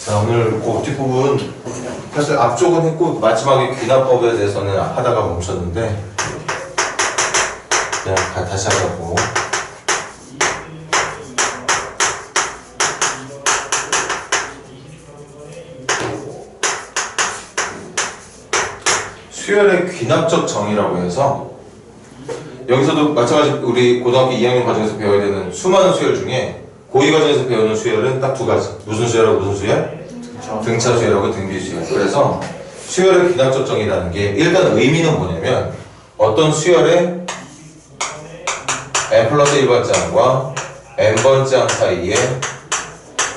자, 오늘 그 뒷부분 사실 앞쪽은 했고 마지막에 귀납법에 대해서는 하다가 멈췄는데 그냥 다시 하자고. 수열의 귀납적 정의라고 해서 여기서도 마찬가지로 우리 고등학교 2학년 과정에서 배워야 되는 수많은 수열 중에 고2 과정에서 배우는 수열은 딱 두 가지. 무슨 수열하고 무슨 수열? 등차 수열하고 등비 수열. 그래서 수열의 귀납적 정의라는 게 일단 의미는 뭐냐면 어떤 수열의 n 플러스 1번장과 n번장 사이의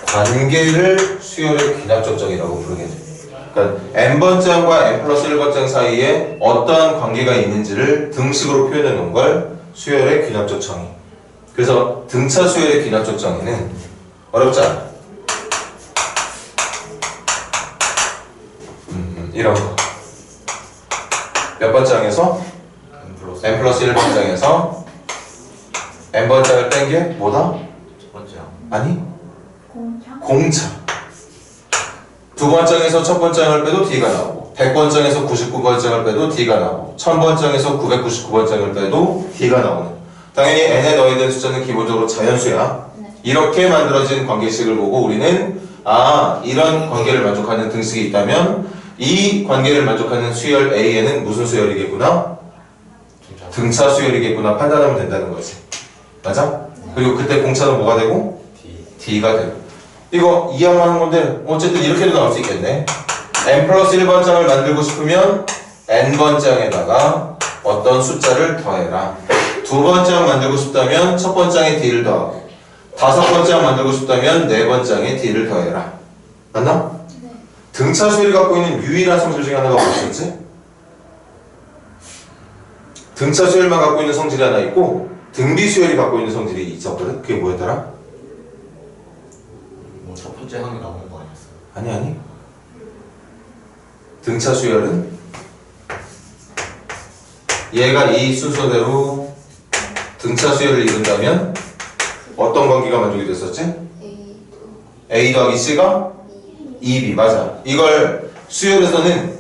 관계를 수열의 귀납적 정의라고 부르게 돼요. 그러니까 n번장과 n 플러스 1번장 사이에 어떠한 관계가 있는지를 등식으로 표현해 놓은 걸 수열의 귀납적 정의. 그래서 등차 수열의 귀납적 정의는 어렵지 않아. 이런 거. 몇 번장에서? n 플러스 1번장에서 n번장을 뺀 게 뭐다? 첫 번째요. 아니? 공차. 두 번장에서 첫 번장을 빼도 D가 나오고 100번장에서 99번장을 빼도 D가 나오고 1000번장에서 999번장을 빼도 D가 나오는 당연히 n에 넣어야 되는 숫자는 기본적으로 자연수야. 이렇게 만들어진 관계식을 보고 우리는 이런 관계를 만족하는 등식이 있다면 이 관계를 만족하는 수열 A에는 무슨 수열이겠구나? 등차 수열이겠구나 판단하면 된다는 거지. 맞아? 그리고 그때 공차는 뭐가 되고? D가 되고. 이거 이해만 하는 건데 어쨌든 이렇게도 나올 수 있겠네. n 플러스 1번장을 만들고 싶으면 n번장에다가 어떤 숫자를 더해라. 두 번장 만들고 싶다면 첫 번장에 D를 더하고 다섯 번장 만들고 싶다면 네 번장에 D를 더해라. 맞나? 네. 등차 수열이 갖고 있는 유일한 성질 중에 하나가 뭐였지? 등차 수열만 갖고 있는 성질이 하나 있고 등비 수열이 갖고 있는 성질이 있었거든? 그게 뭐였더라? 뭐 첫 번째 항이 나오는 거 아니었어요? 아니 등차 수열은 얘가 이 순서대로 등차 수열을 이룬다면 어떤 관계가 만족이 됐었지? A 더하기 C가 2B 맞아. 이걸 수열에서는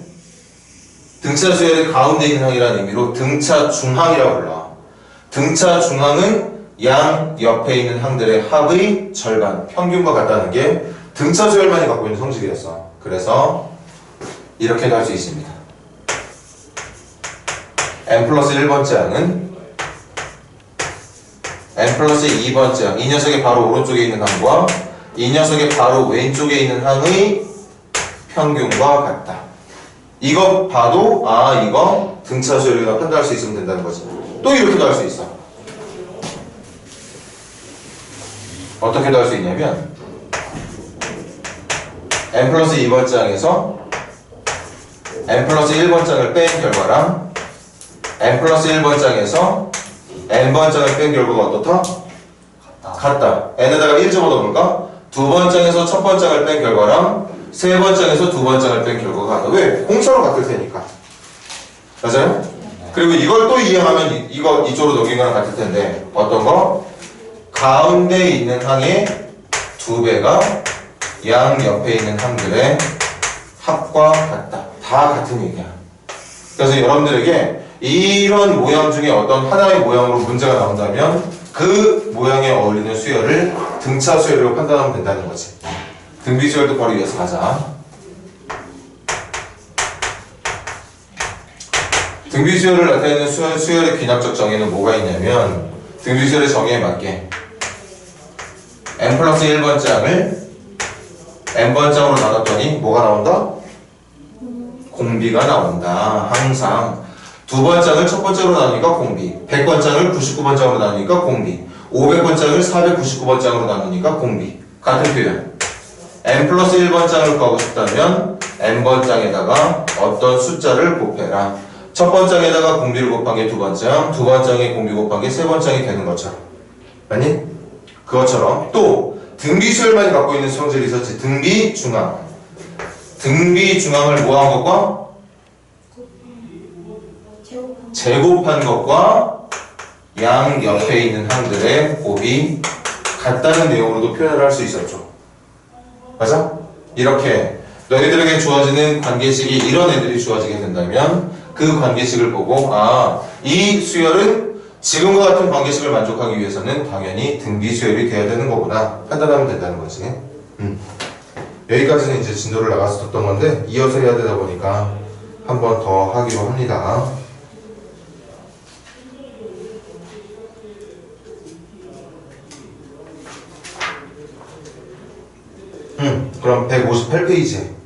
등차 수열의 가운데 있는 항이라는 의미로 등차 중항이라고 불러. 등차 중항은 양 옆에 있는 항들의 합의 절반, 평균과 같다는 게 등차 수열만이 갖고 있는 성질이었어. 그래서 이렇게도 할 수 있습니다. n 플러스 1번장은 n 플러스 2번장, 이 녀석의 바로 오른쪽에 있는 항과 이 녀석의 바로 왼쪽에 있는 항의 평균과 같다. 이거 봐도 이거 등차 수열이라고 판단할 수 있으면 된다는 거지. 또 이렇게도 할 수 있어. 어떻게도 할 수 있냐면 n 플러스 2번장에서 n 플러스 1번장을 뺀 결과랑 n 플러스 1번장에서 n번장을 뺀 결과가 어떻다? 같다. n에다가 1 집어넣을까? 두 번장에서 첫 번장을 뺀 결과랑 세 번장에서 두 번장을 뺀 결과가 같다. 왜? 공차로 같을 테니까. 맞아요? 그리고 이걸 또 이해하면 이거 이쪽으로 넘긴 거랑 같을 텐데 어떤 거? 가운데 있는 항의 2배가 양 옆에 있는 항들의 합과 같다. 다 같은 얘기야. 그래서 여러분들에게 이런 모양 중에 어떤 하나의 모양으로 문제가 나온다면 그 모양에 어울리는 수열을 등차 수열로 판단하면 된다는 거지. 등비 수열도 바로 이어서 가자. 등비 수열을 나타내는 수열의 귀납적 정의는 뭐가 있냐면 등비 수열의 정의에 맞게 n 플러스 1번장을 n번장으로 나눴더니 뭐가 나온다? 공비가 나온다. 항상 두 번장을 첫 번째로 나누니까 공비, 100번장을 99번장으로 나누니까 공비, 500번장을 499번장으로 나누니까 공비. 같은 표현. n 플러스 1번장을 구하고 싶다면 n번장에다가 어떤 숫자를 곱해라. 첫 번장에다가 공비를 곱한 게 두 번장, 두 번장에 공비 곱한 게 세 번장이 되는 것처럼. 아니? 그것처럼 또 등비 수열만이 갖고 있는 성질이 있었지. 등비 중항. 등비 중항을 뭐한 것과? 제곱한 것과 양 옆에 있는 항들의 곱이 같다는 내용으로도 표현을 할 수 있었죠. 맞아? 이렇게 너희들에게 주어지는 관계식이 이런 애들이 주어지게 된다면 그 관계식을 보고 이 수열은 지금과 같은 관계식을 만족하기 위해서는 당연히 등비 수열이 돼야 되는 거구나 판단하면 된다는 거지. 여기까지는 이제 진도를 나갔었던 건데 이어서 해야 되다 보니까 한 번 더 하기로 합니다. 그럼 158페이지.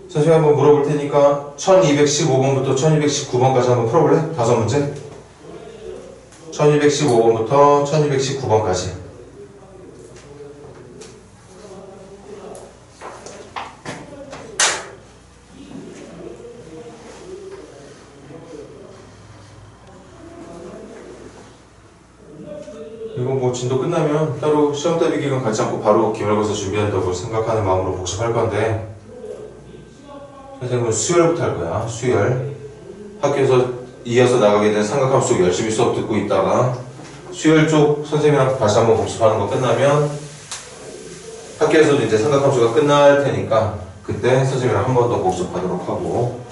선생님 한번 물어볼 테니까 1215번부터 1219번까지 한번 풀어볼래? 5문제? 1215번부터 1219번까지. 이거 뭐 진도 끝나면 따로 시험 대비 기간 갖지 않고 바로 기말고사 준비한다고 생각하는 마음으로 복습할 건데 선생님은 수열부터 할 거야. 수열. 학교에서 이어서 나가게 된 삼각함수 열심히 수업 듣고 있다가 수열 쪽 선생님이랑 다시 한번 복습하는 거 끝나면 학교에서도 이제 삼각함수가 끝날 테니까 그때 선생님이랑 한 번 더 복습하도록 하고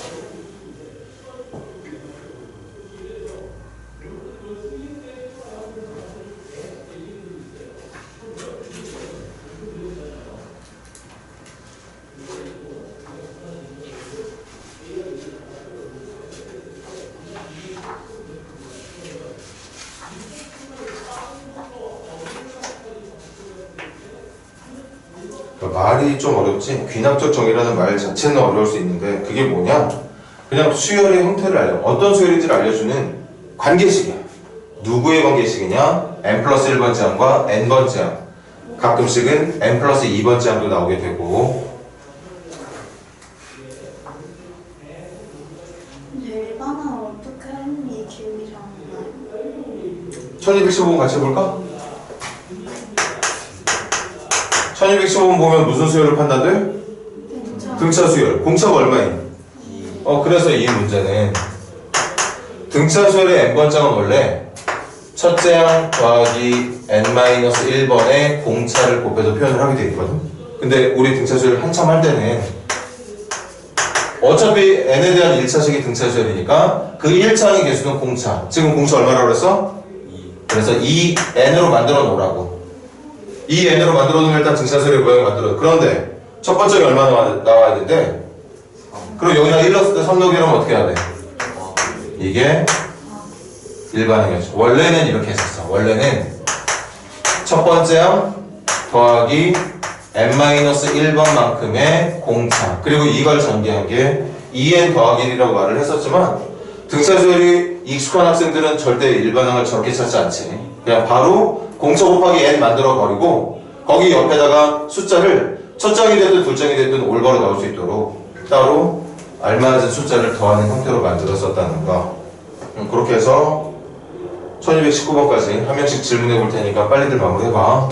말이 좀 어렵지 귀납적 정의라는 말 자체는 어려울 수 있는데 그게 뭐냐 그냥 수열의 형태를 어떤 수열인지를 알려주는 관계식이야. 누구의 관계식이냐 n 플러스 1번째 항과 n번째 항 가끔씩은 n 플러스 2번째 항도 나오게 되고 일반화 어떻게 하니 기억이 잘 안 나요. 1215번 같이 해볼까? 1215번 보면 무슨 수열을 판단돼? 등차 수열. 공차가 얼마인? 그래서 이 문제는 등차 수열의 n번째 항은 원래 첫째 항 더하기 n-1번의 공차를 곱해서 표현을 하게 돼 있거든. 근데 우리 등차 수열 한참 할 때는 어차피 n에 대한 1차식이 등차 수열이니까 그 1차항의 개수는 공차. 지금 공차 얼마라고 그랬어? 그래서 이 n으로 만들어 놓으라고. 이 n으로 만들어 놓으면 일단 등차수열의 모양을 만들어요. 그런데 첫 번째가 얼마나 나와야 되는데 그럼 여기다 1 넣었을 때 3 넣기로 하면 어떻게 해야 돼? 이게 일반항이었죠. 원래는 이렇게 했었어. 원래는 첫 번째 항 더하기 n-1번만큼의 공차 그리고 이걸 전개한 게 2n 더하기 1이라고 말을 했었지만 등차수열이 익숙한 학생들은 절대 일반항을 저렇게 찾지 않지. 그냥 바로 공차 곱하기 n 만들어 버리고 거기 옆에다가 숫자를 첫 장이 됐든 둘 장이 됐든 올바로 나올 수 있도록 따로 알맞은 숫자를 더하는 형태로 만들었었다는 거. 그렇게 해서 1219번까지 한 명씩 질문해 볼 테니까 빨리들 마무리해봐.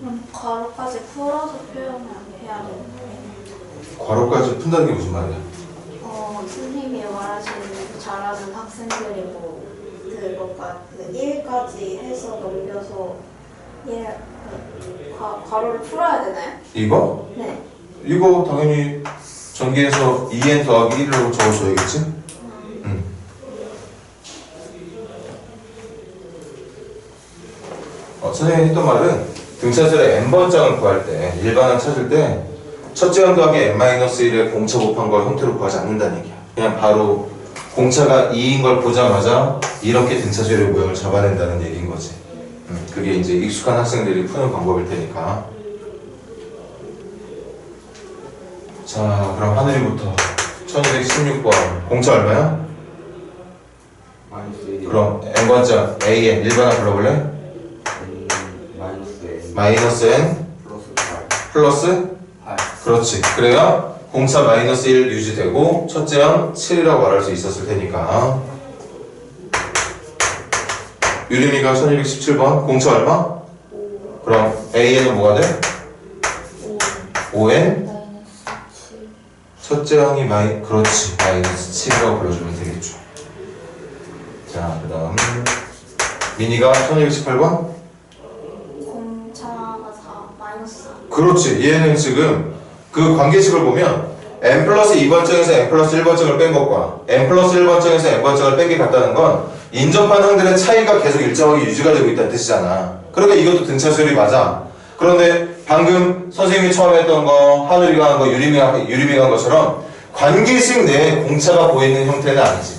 그럼 괄호까지 풀어서 표현을 해야 되는 거예요? 괄호까지 푼다는 게 무슨 말이야? 선생님이 말하시는 잘하는 학생들이 뭐 그것까 그 1까지 해서 넘겨서 괄호를 풀어야 되나요? 이거? 네. 이거 당연히 전개해서 2n 더하기 1이라고 적어줘야겠지? 선생님이 했던 말은 등차수열의 n번장을 구할 때 일반항 찾을 때 첫째 항 더하기 n-1의 공차 곱한 걸 형태로 구하지 않는다는 얘기야. 그냥 바로 공차가 2인 걸 보자마자 이렇게 등차수열의 모양을 잡아낸다는 얘기인 거지. 그게 이제 익숙한 학생들이 푸는 방법일 테니까. 자, 그럼 하늘이부터 1216번 공차 얼마야? 마이너스 1. 그럼 n번째 an 일반화 불러볼래? 마이너스 N. 마이너스 n 플러스 8. 플러스 8. 그렇지. 그래야 공차 마이너스 1 유지되고 첫째 항 7이라고 말할 수 있었을 테니까. 유림이가 1217번 공차 얼마? 그럼 AN은 뭐가 돼? 5N 마이너스 7. 첫째 항이 그렇지 마이너스 7이라고 불러주면 되겠죠. 자 그 다음 미니가 1218번 공차가 4 마이너스 4. 그렇지. 얘는 지금 그 관계식을 보면 n 플러스 2번정에서 n 플러스 1번정을 뺀 것과 n 플러스 1번정에서 n번정을 뺀 게 같다는 건 인접한 항들의 차이가 계속 일정하게 유지가 되고 있다는 뜻이잖아. 그러니까 이것도 등차 수열이 맞아. 그런데 방금 선생님이 처음에 했던 거, 하늘이가 한 거, 유림이가 한 것처럼 관계식 내에 공차가 보이는 형태는 아니지.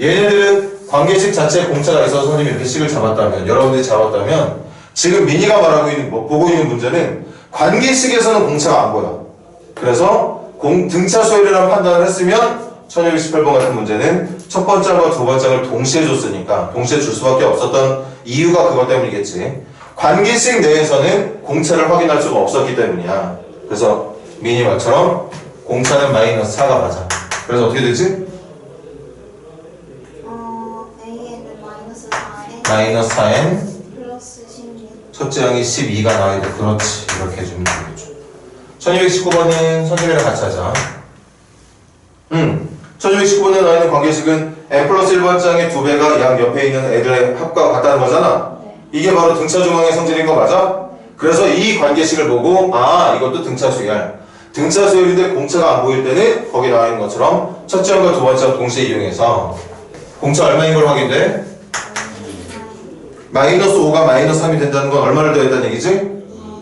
얘네들은 관계식 자체에 공차가 있어서 선생님이 이렇게 식을 잡았다면, 여러분들이 잡았다면 지금 미니가 말하고 있는, 보고 있는 문제는 관계식에서는 공차가 안 보여. 그래서 등차 수열이라는 판단을 했으면 1218번 같은 문제는 첫 번장과 두 번장을 동시에 줬으니까 동시에 줄 수밖에 없었던 이유가 그것 때문이겠지. 관계식 내에서는 공차를 확인할 수가 없었기 때문이야. 그래서 미니 말처럼 공차는 마이너스 4가 맞아. 그래서 어떻게 되지? AN은 마이너스 4에 마이너스 4n 플러스 16. 첫째 항이 12가 나와야 돼. 그렇지. 이렇게 해주면 되겠죠. 1219번은 선생님이랑 같이 하자. 1219번에 나와 있는 관계식은 n 플러스 1번장의 2배가 양 옆에 있는 애들의 합과 같다는 거잖아. 네. 이게 바로 등차 중앙의 성질인 거 맞아? 그래서 이 관계식을 보고 이것도 등차 수열. 등차 수열인데 공차가 안 보일 때는 거기 나와 있는 것처럼 첫째 항과 두 번째 항 동시에 이용해서 공차 얼마인 걸 확인돼? 마이너스 5가 마이너스 3이 된다는 건 얼마를 더했다는 얘기지?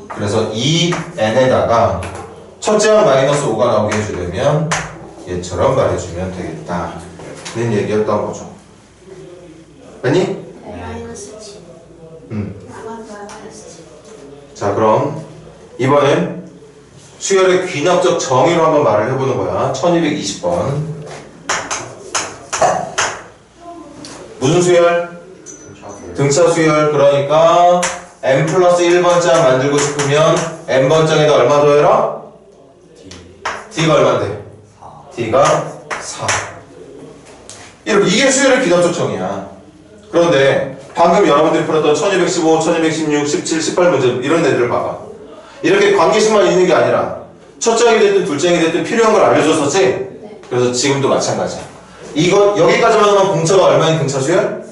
그래서 이 n에다가 첫째 항 마이너스 5가 나오게 해주려면 얘처럼 말해주면 되겠다는 얘기였던 거죠. 아니? 네, 마이너스 7. 마이너스 7. 자 그럼 이번엔 수열의 귀납적 정의로 한번 말을 해보는 거야. 1220번 무슨 수열? 등차 수열. 그러니까 n 플러스 1번장 만들고 싶으면 n번장에다 얼마 더해라? d가 얼마인데? d가 4. 이게 수열의 귀납적 정의야. 그런데 방금 여러분들이 풀었던 1215, 1216, 17, 18 문제 이런 애들을 봐봐. 이렇게 관계식만 있는 게 아니라 첫째 항이 됐든 둘째 항이 됐든 필요한 걸 알려줬었지? 네. 그래서 지금도 마찬가지야. 이거 여기까지만 하면 공차가 얼마인 등차 수열?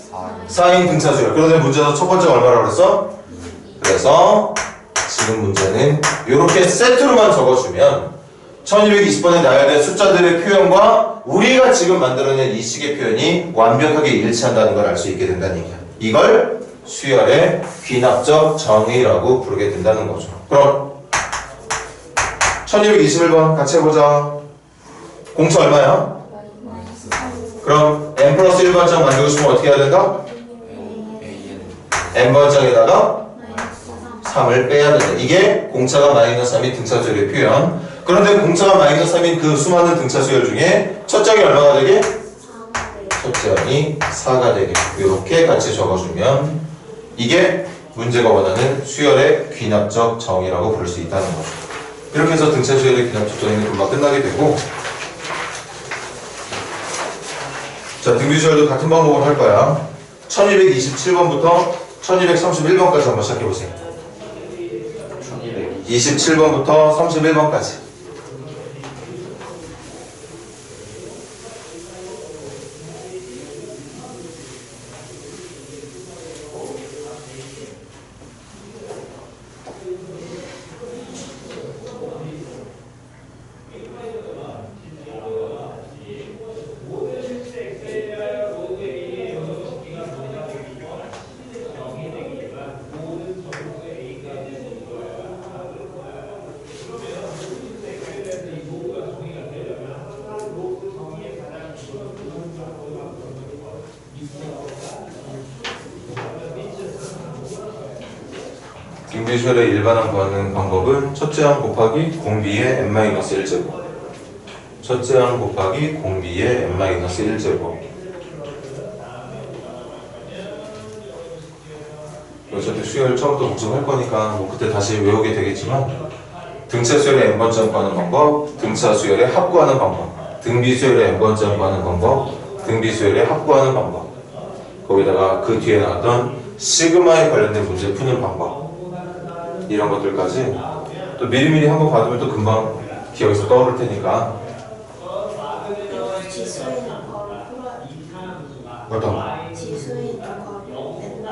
4인 등차 수열. 그런데 문제에서 첫 번째가 얼마라고 그랬어? 그래서 지금 문제는 이렇게 세트로만 적어주면 1220번에 나와야 될 숫자들의 표현과 우리가 지금 만들어낸 이 식의 표현이 완벽하게 일치한다는 걸 알 수 있게 된다는 얘기야. 이걸 수열의 귀납적 정의라고 부르게 된다는 거죠. 그럼 1221번 같이 해보자. 공차 얼마야? 마이너스 3. 그럼 n 플러스 1번장 만들고 싶으면 어떻게 해야 된다? n번장에다가 마이너스 3. 3을 빼야 된다. 이게 공차가 마이너스 3인 등차 수열의 표현. 그런데 공차가 마이너스 3인 그 수많은 등차 수열 중에 첫째 항이 얼마가 되게? 4가 첫째 항이 4가 되게. 이렇게 같이 적어주면 이게 문제가 원하는 수열의 귀납적 정의라고 부를 수 있다는 거죠. 이렇게 해서 등차 수열의 귀납적 정의는 금방 끝나게 되고, 자 등비 수열도 같은 방법으로 할 거야. 1227번부터 1231번까지 한번 시작해보세요. 27번부터 31번까지. 등비수열의 일반항 구하는 방법은 첫째 항 곱하기 공비의 n-1제곱. 첫째 항 곱하기 공비의 n-1제곱. 어차피 수열 처음부터 복습할 거니까 뭐 그때 다시 외우게 되겠지만 등차 수열의 n번점 구하는 방법, 등차 수열의 합구하는 방법, 등비 수열의 n번점 구하는 방법, 등비 수열의 합구하는 방법, 거기다가 그 뒤에 나왔던 시그마에 관련된 문제 푸는 방법, 이런 것들까지 또 미리미리 한번 받으면 또 금방 기억에서 떠오를 테니까. 지수에 있는 괄호 풀어야 어떤 거? 지수에 있는 괄호 n-1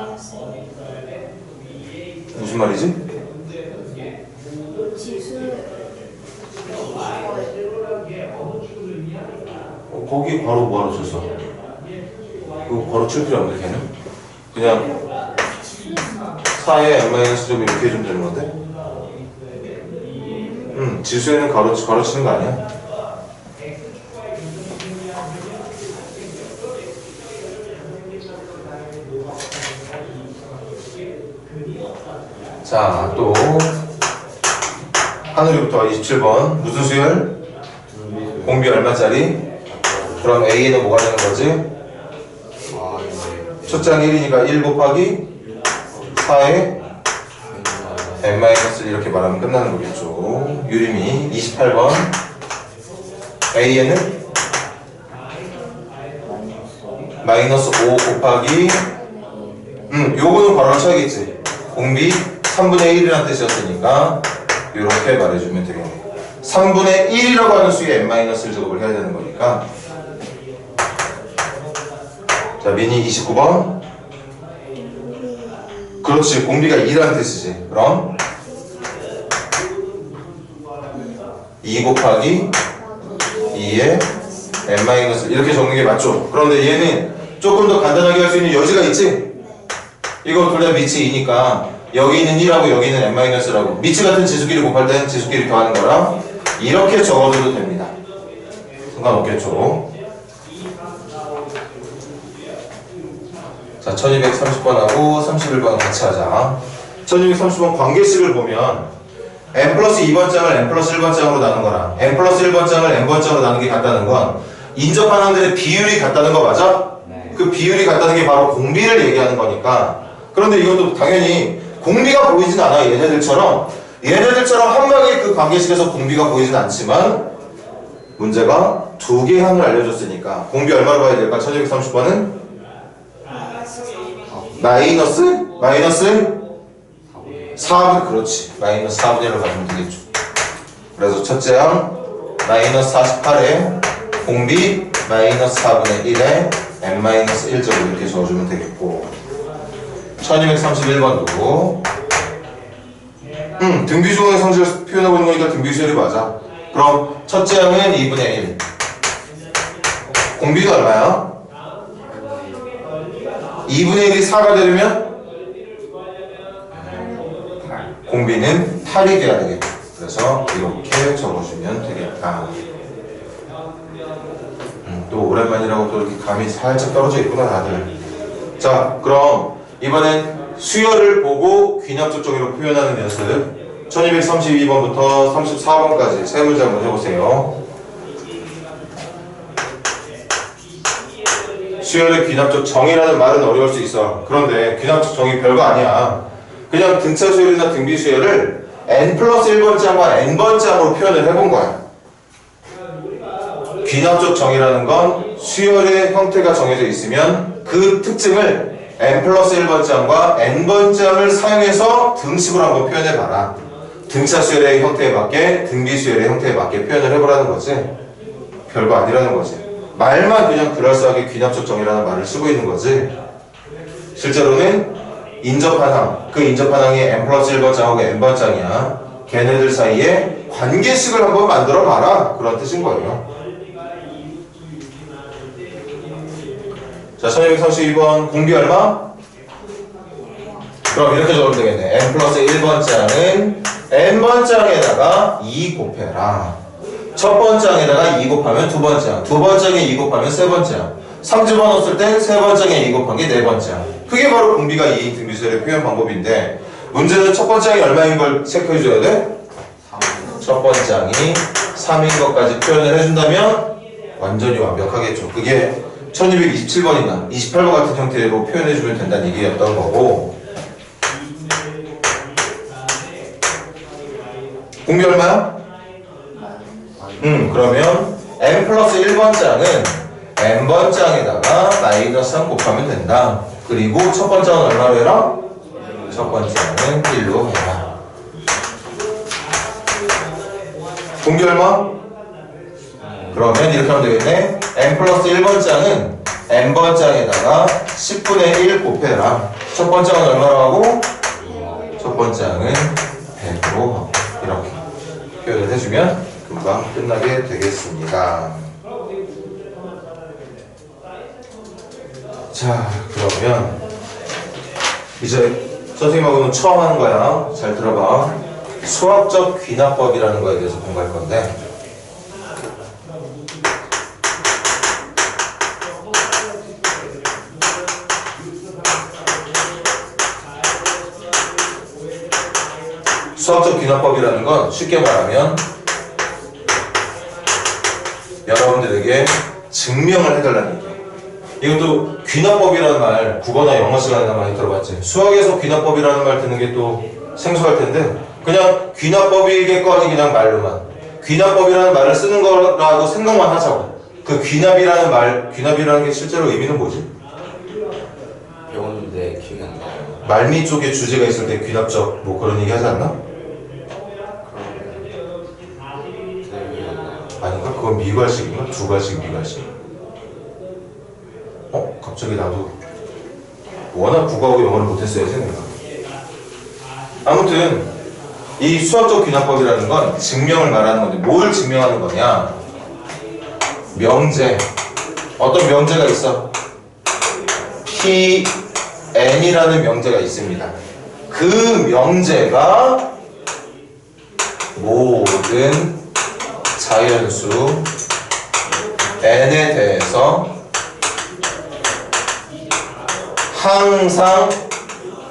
무슨 말이지? 지수 거기 바로 뭐하러 쳤어? 그거 바로 칠 필요 없는데 걔는? 그냥 4의 n-제곱 이렇게 해주면 되는 건데? 지수에는 가로치는 거 아니야? 자, 또 하늘이부터 27번 무슨 수열? 공비 얼마짜리? 그럼 A는 뭐가 되는 거지? 첫째 항 1이니까 1 곱하기 4의 n-1 이렇게 말하면 끝나는 거겠죠. 유림이 28번 A에는 마이너스 5 곱하기 요거는 바로 쳐야겠지. 공비 3분의 1이라는 뜻이었으니까 이렇게 말해주면 되겠네. 3분의 1이라고 하는 수의 n-1 제곱을 해야 되는 거니까. 자, 미니 29번. 그렇지, 공비가 2라는 뜻이지. 그럼 2 곱하기 2의 n-1 이렇게 적는 게 맞죠? 그런데 얘는 조금 더 간단하게 할 수 있는 여지가 있지? 이거 둘 다 미치 2니까 여기는 1하고 여기는 n-라고 미치 같은 지수끼리 곱할 때는 지수끼리 더하는 거랑 이렇게 적어줘도 됩니다. 상관없겠죠? 자, 1230번하고 31번 같이 하자. 1230번 관계식을 보면 n 플러스 2번 장을 n 플러스 1번 장으로 나눈 거랑 n 플러스 1번 장을 n번 장으로 나눈 게 같다는 건 인접한 항들의 비율이 같다는 거 맞아? 네. 그 비율이 같다는 게 바로 공비를 얘기하는 거니까. 그런데 이것도 당연히 공비가 보이진 않아. 얘네들처럼 한 방에 그 관계식에서 공비가 보이진 않지만 문제가 두 개의 항을 알려줬으니까 공비 얼마로 봐야 될까? 1230번은 마이너스 4분, 그렇지. 마이너스 4분의 1로 가면 되겠죠. 그래서 첫째 항 마이너스 48에 공비 마이너스 4분의 1에 n-1제곱 이렇게 적어주면 되겠고 1231번도 등비수의 성질을 표현하고 있는 거니까 등비수열이 맞아. 그럼 첫째 항은 2분의 1 공비가 얼마야? 2분의 1이 4가 되려면 공비는 8이 돼야 되겠다. 그래서 이렇게 적어주면 되겠다. 또 오랜만이라고 또 이렇게 감이 살짝 떨어져 있구나 다들. 자, 그럼 이번엔 수열을 보고 귀납적 정의로 표현하는 연습 1232번부터 34번까지 세 문제 한번 해보세요. 수열의 귀납적 정의라는 말은 어려울 수 있어. 그런데 귀납적 정의 별거 아니야. 그냥 등차 수열이나 등비 수열을 n 플러스 1번장과 n번장으로 표현을 해본 거야. 귀납적 정의라는 건 수열의 형태가 정해져 있으면 그 특징을 n 플러스 1번장과 n번장을 사용해서 등식으로 한번 표현해봐라. 등차 수열의 형태에 맞게 등비 수열의 형태에 맞게 표현을 해보라는 거지. 별거 아니라는 거지. 말만 그냥 그럴싸하게 귀납적 정의라는 말을 쓰고 있는 거지. 실제로는 인접한 항, 그 인접한 항이 n 플러스 1번장하고 n번장이야. 걔네들 사이에 관계식을 한번 만들어 봐라. 그런 뜻인 거예요. 자, 1232번 공비 얼마? 그럼 이렇게 적으면 되겠네. n 플러스 1번장은 n번장에다가 2 곱해라. 첫 번장에다가 2 곱하면 두 번장, 두 번장에 2 곱하면 세 번장, 3집어넣었을 땐 세 번장에 2 곱한 게 네 번장. 그게 바로 공비가 2인 등비수열의 표현 방법인데 문제는 첫 번장이 얼마인 걸 체크해줘야 돼? 첫 번장이 3인 것까지 표현을 해준다면 완전히 완벽하겠죠. 그게 1227번이나 28번 같은 형태로 표현해주면 된다는 얘기였던 거고. 공비 얼마야? 그러면 n 플러스 1번장은 n번장에다가 마이너스 3 곱하면 된다. 그리고 첫 번장은 얼마로 해라? 첫 번장은 1로 해라. 공비 얼마? 그러면 이렇게 하면 되겠네. n 플러스 1번장은 n번장에다가 10분의 1 곱해라. 첫 번장은 얼마로 하고? 첫 번장은 100으로 하고. 이렇게 표현을 해주면 금방 끝나게 되겠습니다. 자, 그러면 이제 선생님하고는 처음 하는 거야. 잘 들어봐. 수학적 귀납법이라는 거에 대해서 공부할 건데, 수학적 귀납법이라는 건 쉽게 말하면 여러분들에게 증명을 해달라는 얘기예요. 이것도 귀납법이라는 말, 국어나 영어 시간에나 많이 들어봤지. 수학에서 귀납법이라는 말 듣는 게 또 생소할 텐데, 그냥 귀납법이겠거니 그냥 말로만. 귀납법이라는 말을 쓰는 거라고 생각만 하자고. 그 귀납이라는 말, 귀납이라는 게 실제로 의미는 뭐지? 배웠는데 기억이 안 나요. 말미 쪽에 주제가 있을 때 귀납적 뭐 그런 얘기 하지 않나? 아닌가? 그건 미괄식인가? 두괄식 미괄식? 갑자기 나도 워낙 국어하고 영어를 못했어야지 내가. 아무튼 이 수학적 귀납법이라는 건 증명을 말하는 건데, 뭘 증명하는 거냐? 명제. 어떤 명제가 있어? Pn이라는 명제가 있습니다. 그 명제가 모든 자연수 n에 대해서 항상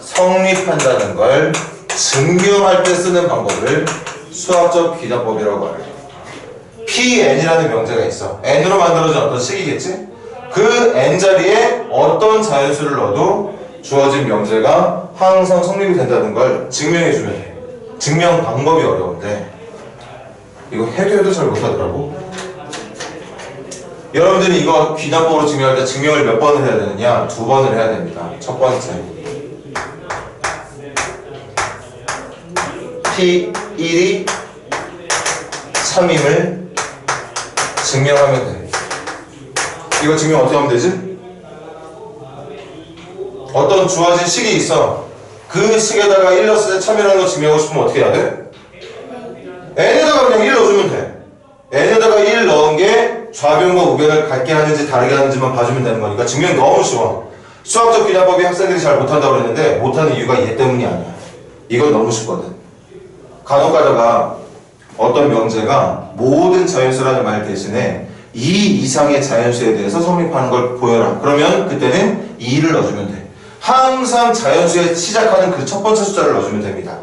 성립한다는 걸 증명할 때 쓰는 방법을 수학적 귀납법이라고 해요. Pn이라는 명제가 있어. n으로 만들어진 어떤 식이겠지? 그 n 자리에 어떤 자연수를 넣어도 주어진 명제가 항상 성립이 된다는 걸 증명해주면 돼. 증명 방법이 어려운데 이거 해도 잘 못하더라고. 여러분들이 이거 귀납법으로 증명할 때 증명을 몇 번을 해야 되느냐? 2번을 해야 됩니다. 첫 번째, P1이 참임을 증명하면 돼. 이거 증명 어떻게 하면 되지? 어떤 주어진 식이 있어. 그 식에다가 1 넣었을 때 참이라는 거 증명하고 싶으면 어떻게 해야 돼? n에다가 그냥 1 넣어주면 돼. n에다가 1 넣은 게 좌변과 우변을 같게 하는지 다르게 하는지만 봐주면 되는 거니까 증명 너무 쉬워. 수학적 귀납법이 학생들이 잘 못한다고 그랬는데 못하는 이유가 얘 때문이 아니야. 이건 너무 쉽거든. 간혹 가다가 어떤 명제가 모든 자연수라는 말 대신에 2 이상의 자연수에 대해서 성립하는 걸 보여라. 그러면 그때는 2를 넣어주면 돼. 항상 자연수에 시작하는 그 첫 번째 숫자를 넣어주면 됩니다.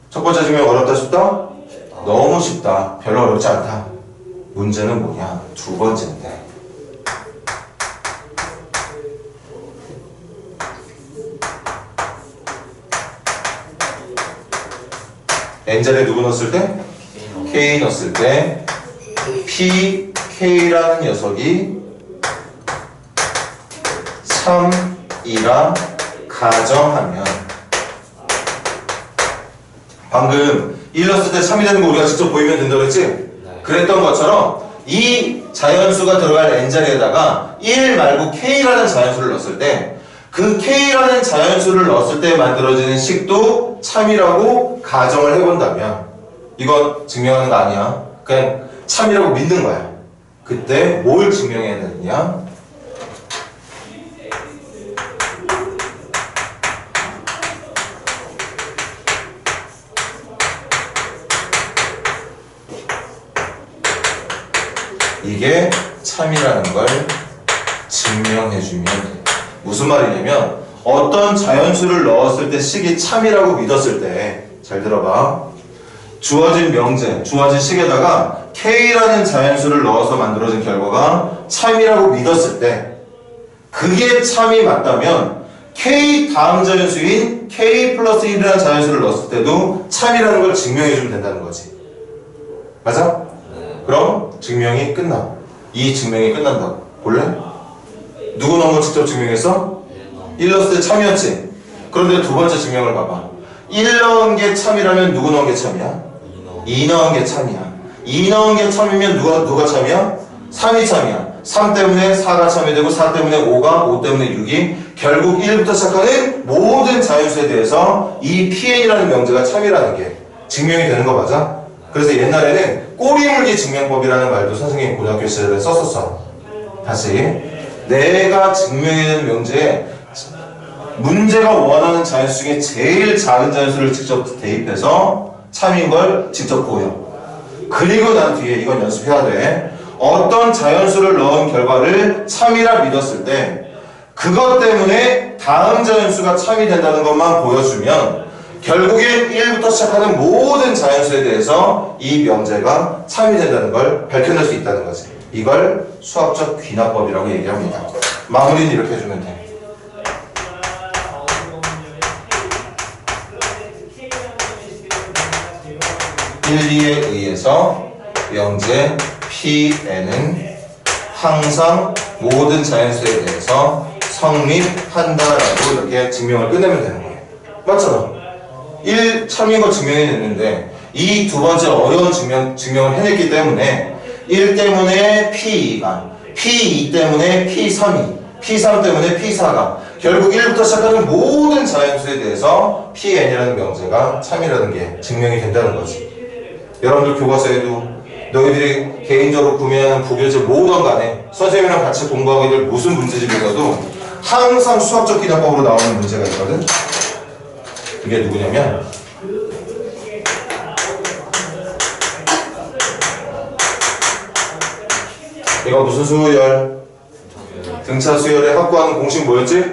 첫 번째 증명 어렵다 쉽다? 너무 쉽다. 별로 어렵지 않다. 문제는 뭐냐? 2번째인데. n자리에 누구 넣었을 때? k 넣었을 때 p, k라는 녀석이 3이라 가정하면, 방금 1 넣었을 때 3이 되는 거 우리가 직접 보이면 된다고 했지? 그랬던 것처럼 이 자연수가 들어갈 n자리에다가 1 말고 k라는 자연수를 넣었을 때 그 k라는 자연수를 넣었을 때 만들어지는 식도 참이라고 가정을 해본다면, 이건 증명하는 거 아니야. 그냥 참이라고 믿는 거야. 그때 뭘 증명해야 되느냐? 이게 참이라는 걸 증명해주면 돼. 무슨 말이냐면 어떤 자연수를 넣었을 때 식이 참이라고 믿었을 때, 잘 들어봐, 주어진 명제, 주어진 식에다가 K라는 자연수를 넣어서 만들어진 결과가 참이라고 믿었을 때 그게 참이 맞다면 K 다음 자연수인 K 플러스 1이라는 자연수를 넣었을 때도 참이라는 걸 증명해주면 된다는 거지. 맞아? 그럼 증명이 끝나. 이 증명이 끝난다고. 볼래? 누구 넣은 거 직접 증명했어? 1 넣었을 때 참이었지? 그런데 두 번째 증명을 봐봐. 1 넣은 게 참이라면 누구 넣은 게 참이야? 2 넣은 게 참이야. 2 넣은 게 참이면 누가 참이야? 3이 참이야. 3 때문에 4가 참이 되고 4 때문에 5가 5 때문에 6이 결국 1부터 시작하는 모든 자연수에 대해서 이 PN이라는 명제가 참이라는 게 증명이 되는 거 맞아? 그래서 옛날에는 꼬리물기 증명법이라는 말도 선생님이 고등학교 시절에 썼었어. 다시 내가 증명해낸 명제에 문제가 원하는 자연수 중에 제일 작은 자연수를 직접 대입해서 참인 걸 직접 보여. 그리고 난 뒤에 이건 연습해야 돼. 어떤 자연수를 넣은 결과를 참이라 믿었을 때 그것 때문에 다음 자연수가 참이 된다는 것만 보여주면 결국엔 1부터 시작하는 모든 자연수에 대해서 이 명제가 참이 된다는 걸 밝혀낼 수 있다는 거지. 이걸 수학적 귀납법이라고 얘기합니다. 마무리는 이렇게 해주면 돼. 1, 2에 의해서 명제 Pn은 항상 모든 자연수에 대해서 성립한다라고 이렇게 증명을 끝내면 되는 거예요. 맞잖아. 1 참인 거 증명해냈는데 이 두 번째 어려운 증명을 해냈기 때문에 1 때문에 P2가, P2 때문에 P3이, P3 때문에 P4가 결국 1부터 시작하는 모든 자연수에 대해서 Pn이라는 명제가 참이라는 게 증명이 된다는 거지. 여러분들 교과서에도 너희들이 개인적으로 구매하는 부교재 뭐든 간에 선생님이랑 같이 공부하게 될 무슨 문제집에서도 항상 수학적 기납법으로 나오는 문제가 있거든. 그게 누구냐면 이거 무슨 수열? 등차 수열에 확보하는 공식 뭐였지?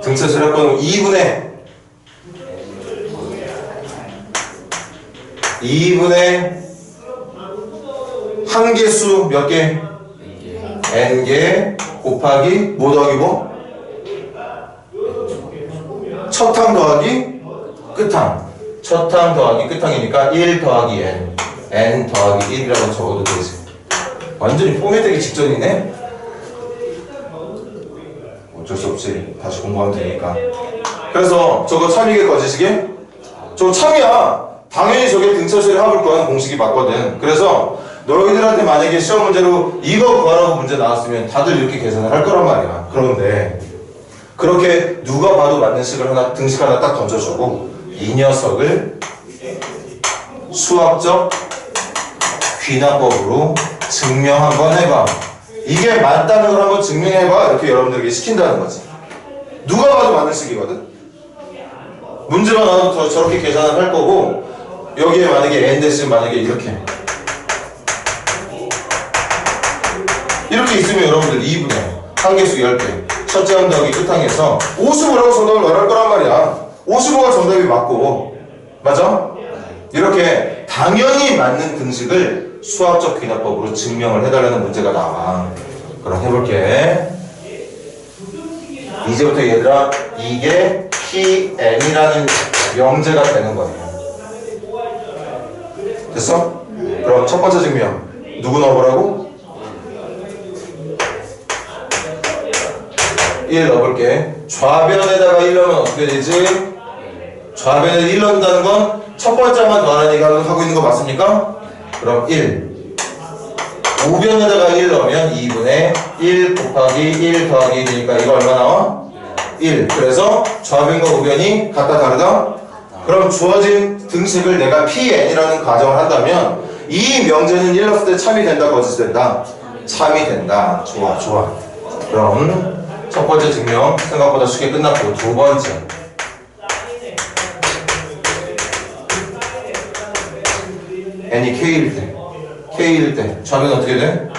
등차 수열 확보하는 2분의 한개수 몇 개? n개 곱하기 뭐 더하기 뭐? 첫항 더하기 끝항. 첫항 더하기 끝항이니까 1 더하기 n 더하기 1이라고 적어도 되지. 완전히 포맷되기 직전이네? 어쩔 수 없지. 다시 공부하면 되니까. 그래서 저거 참이게 거짓이게? 저거 참이야. 당연히 저게 등차수열의 합을 구하는 공식이 맞거든. 그래서 너희들한테 만약에 시험 문제로 이거 구하라고 문제 나왔으면 다들 이렇게 계산을 할 거란 말이야. 그런데 그렇게 누가 봐도 맞는 식을 하나, 등식 하나 딱 던져주고 이 녀석을 수학적 귀납법으로 증명 한번 해봐. 이게 맞다는 걸 한번 증명해봐. 이렇게 여러분들에게 시킨다는 거지. 누가 봐도 맞는 식이거든. 문제가 나와도 저렇게 계산을 할 거고 여기에 만약에 n 대신 만약에 이렇게 있으면 여러분들 2분의 한개수 10개 첫째 항 더하기 끝항에서 55라고 정답을 말할 거란 말이야. 55가 정답이 맞고 맞아? 이렇게 당연히 맞는 등식을 수학적 귀납법으로 증명을 해달라는 문제가 나와. 그럼 해볼게. 이제부터 얘들아 이게 Pn이라는 명제가 되는 거예요. 됐어? 그럼 첫 번째 증명 누구 넣어보라고? 1 넣어볼게. 좌변에다가 1 넣으면 어떻게 되지? 좌변에 1 넣는다는 건 첫 번째만 더하는 얘기 하고 있는 거 맞습니까? 그럼 1 우변에다가 1 넣으면 2분의 1 곱하기 1 더하기 1이니까 이거 얼마 나와? 1. 그래서 좌변과 우변이 같다 다르다? 그럼 주어진 등식을 내가 Pn이라는 가정을 한다면 이 명제는 1 넣었을 때 참이 된다 거짓이 된다? 참이 된다. 좋아 좋아. 그럼 첫 번째 증명 생각보다 쉽게 끝났고 두 번째 n이 k일 때 좌변 어떻게 돼?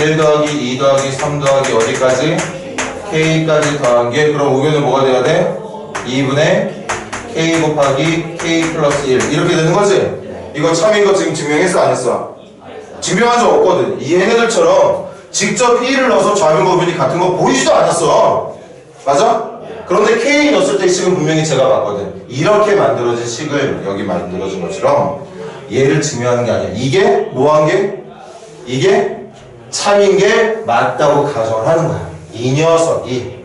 1 더하기 2 더하기 3 더하기 어디까지? K까지 더한 게 그럼 우변은 뭐가 돼야 돼? 2분의 K 곱하기 K 플러스 1 이렇게 되는 거지? 이거 참인 거 지금 증명했어 안 했어? 증명한 적 없거든. 이 얘네들처럼 직접 P를 넣어서 좌변과 우변이 같은 거 보이지도 않았어. 맞아? 그런데 K 넣었을 때 식은 분명히 제가 봤거든. 이렇게 만들어진 식을 여기 만들어진 것처럼 얘를 증명하는 게 아니야. 이게 뭐한 게? 이게 참인 게 맞다고 가정을 하는 거야. 이 녀석이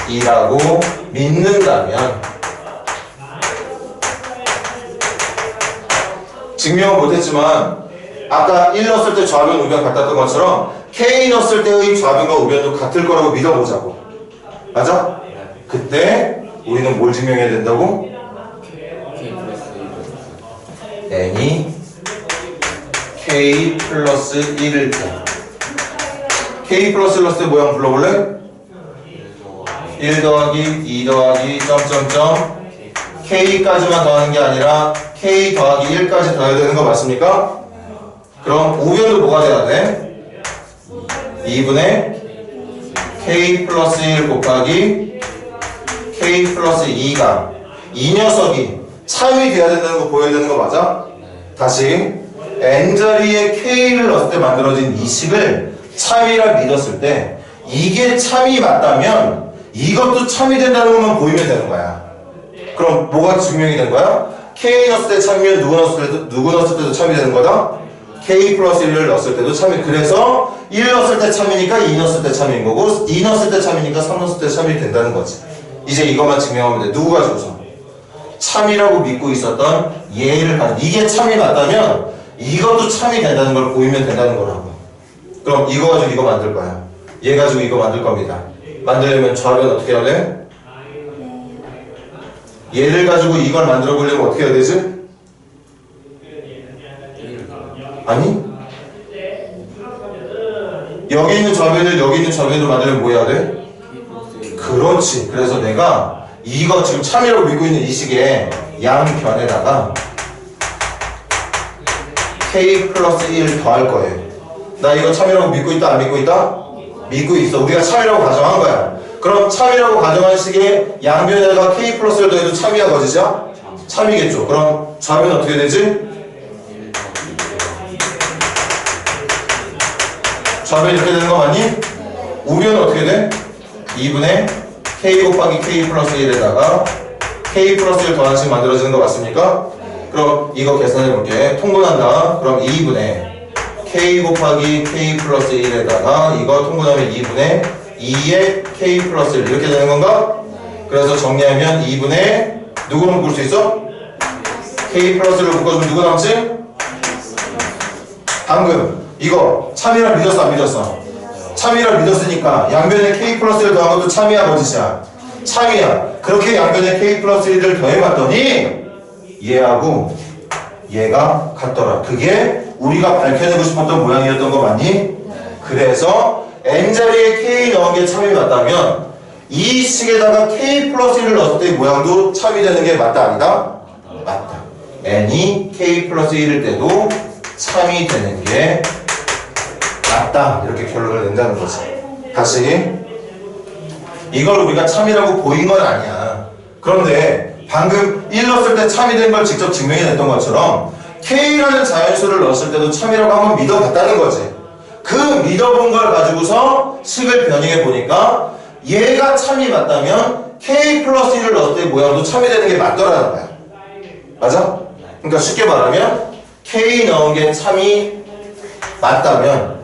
참이라고 믿는다면 증명은 못했지만 아까 1 넣었을 때 좌변 우변 같았던 것처럼 K 넣었을 때의 좌변과 우변도 같을 거라고 믿어보자고. 맞아? 그때 우리는 뭘 증명해야 된다고? n이 K 플러스 1일 때 K 플러스 1 넣었을 때 모양 불러볼래? 1 더하기 2 더하기 점점점 K까지만 더하는 게 아니라 K 더하기 1까지 더해야 되는 거 맞습니까? 그럼 우변도 뭐가 돼야 돼? 2분의 K 플러스 1 곱하기 K 플러스 2가 이 녀석이 참이 돼야 된다는 거 보여야 되는 거 맞아? 다시 n자리에 K를 넣었을 때 만들어진 이 식을 참이라 믿었을 때 이게 참이 맞다면 이것도 참이 된다는 것만 보이면 되는 거야. 그럼 뭐가 증명이 된 거야? K 넣었을 때 참이면 누구 넣었을 때도 참이 되는 거다? K 플러스 1을 넣었을 때도 참이. 그래서 1 넣었을 때 참이니까 2 넣었을 때 참인 거고 2 넣었을 때 참이니까 3 넣었을 때 참이 된다는 거지. 이제 이것만 증명하면 돼. 누구 가지고서? 참이라고 믿고 있었던 얘를 가지고 이게 참이 맞다면 이것도 참이 된다는 걸 보이면 된다는 거라고. 그럼 이거 가지고 이거 만들 거야. 얘 가지고 이거 만들 겁니다. 만들려면 좌변 어떻게 해야 돼? 얘를 가지고 이걸 만들어 보려면 어떻게 해야 되지? 아니? 여기 있는 좌변을 여기 있는 좌변으로 만들려면 뭐 해야 돼? 그렇지. 그래서 내가 이거 지금 참이라고 믿고 있는 이 식의 양변에다가 K 플러스 1 더할 거예요. 나 이거 참이라고 믿고 있다 안 믿고 있다? 믿고 있어. 우리가 참이라고 가정한 거야. 그럼 참이라고 가정한 식의 양변에다가 K 플러스 1 더해도 참이야 거짓이야? 참이겠죠. 그럼 좌변 어떻게 되지? 좌변 이렇게 되는 거 맞니? 우변은 어떻게 돼? 2분의 K 곱하기 K 플러스 1에다가 K 플러스 1 더한 식 만들어지는 거 맞습니까? 그럼 이거 계산해 볼게. 통분한다. 그럼 2분의 K 곱하기 K 플러스 1에다가 이거 통분하면 2분의 2의 K 플러스 1 이렇게 되는 건가? 그래서 정리하면 2분의 누구 묶을 수 있어? K 플러스 1을 묶어주면 누구 남지? 방금 이거 참이라 믿었어 안 믿었어? 참이라 믿었으니까 양변에 K 플러스 1 더한 것도 참이야 거짓이야? 참이야. 그렇게 양변에 K 플러스 1을 더해봤더니 얘하고 얘가 같더라. 그게 우리가 밝혀내고 싶었던 모양이었던 거 맞니? 그래서 n자리에 K 넣은 게 참이 맞다면 이 식에다가 K 플러스 1을 넣었을 때 모양도 참이 되는 게 맞다 아니다? 맞다. n이 K 플러스 1일 때도 참이 되는 게 맞다. 이렇게 결론을 낸다는 거지. 다시 이걸 우리가 참이라고 보인 건 아니야. 그런데 방금 1 넣었을 때 참이 된 걸 직접 증명해냈던 것처럼 K라는 자연수를 넣었을 때도 참이라고 한번 믿어봤다는 거지. 그 믿어본 걸 가지고서 식을 변형해 보니까 얘가 참이 맞다면 K 플러스 1을 넣었을 때 모양도 참이 되는 게 맞더라는 거야. 맞아? 그러니까 쉽게 말하면 K 넣은 게 참이 맞다면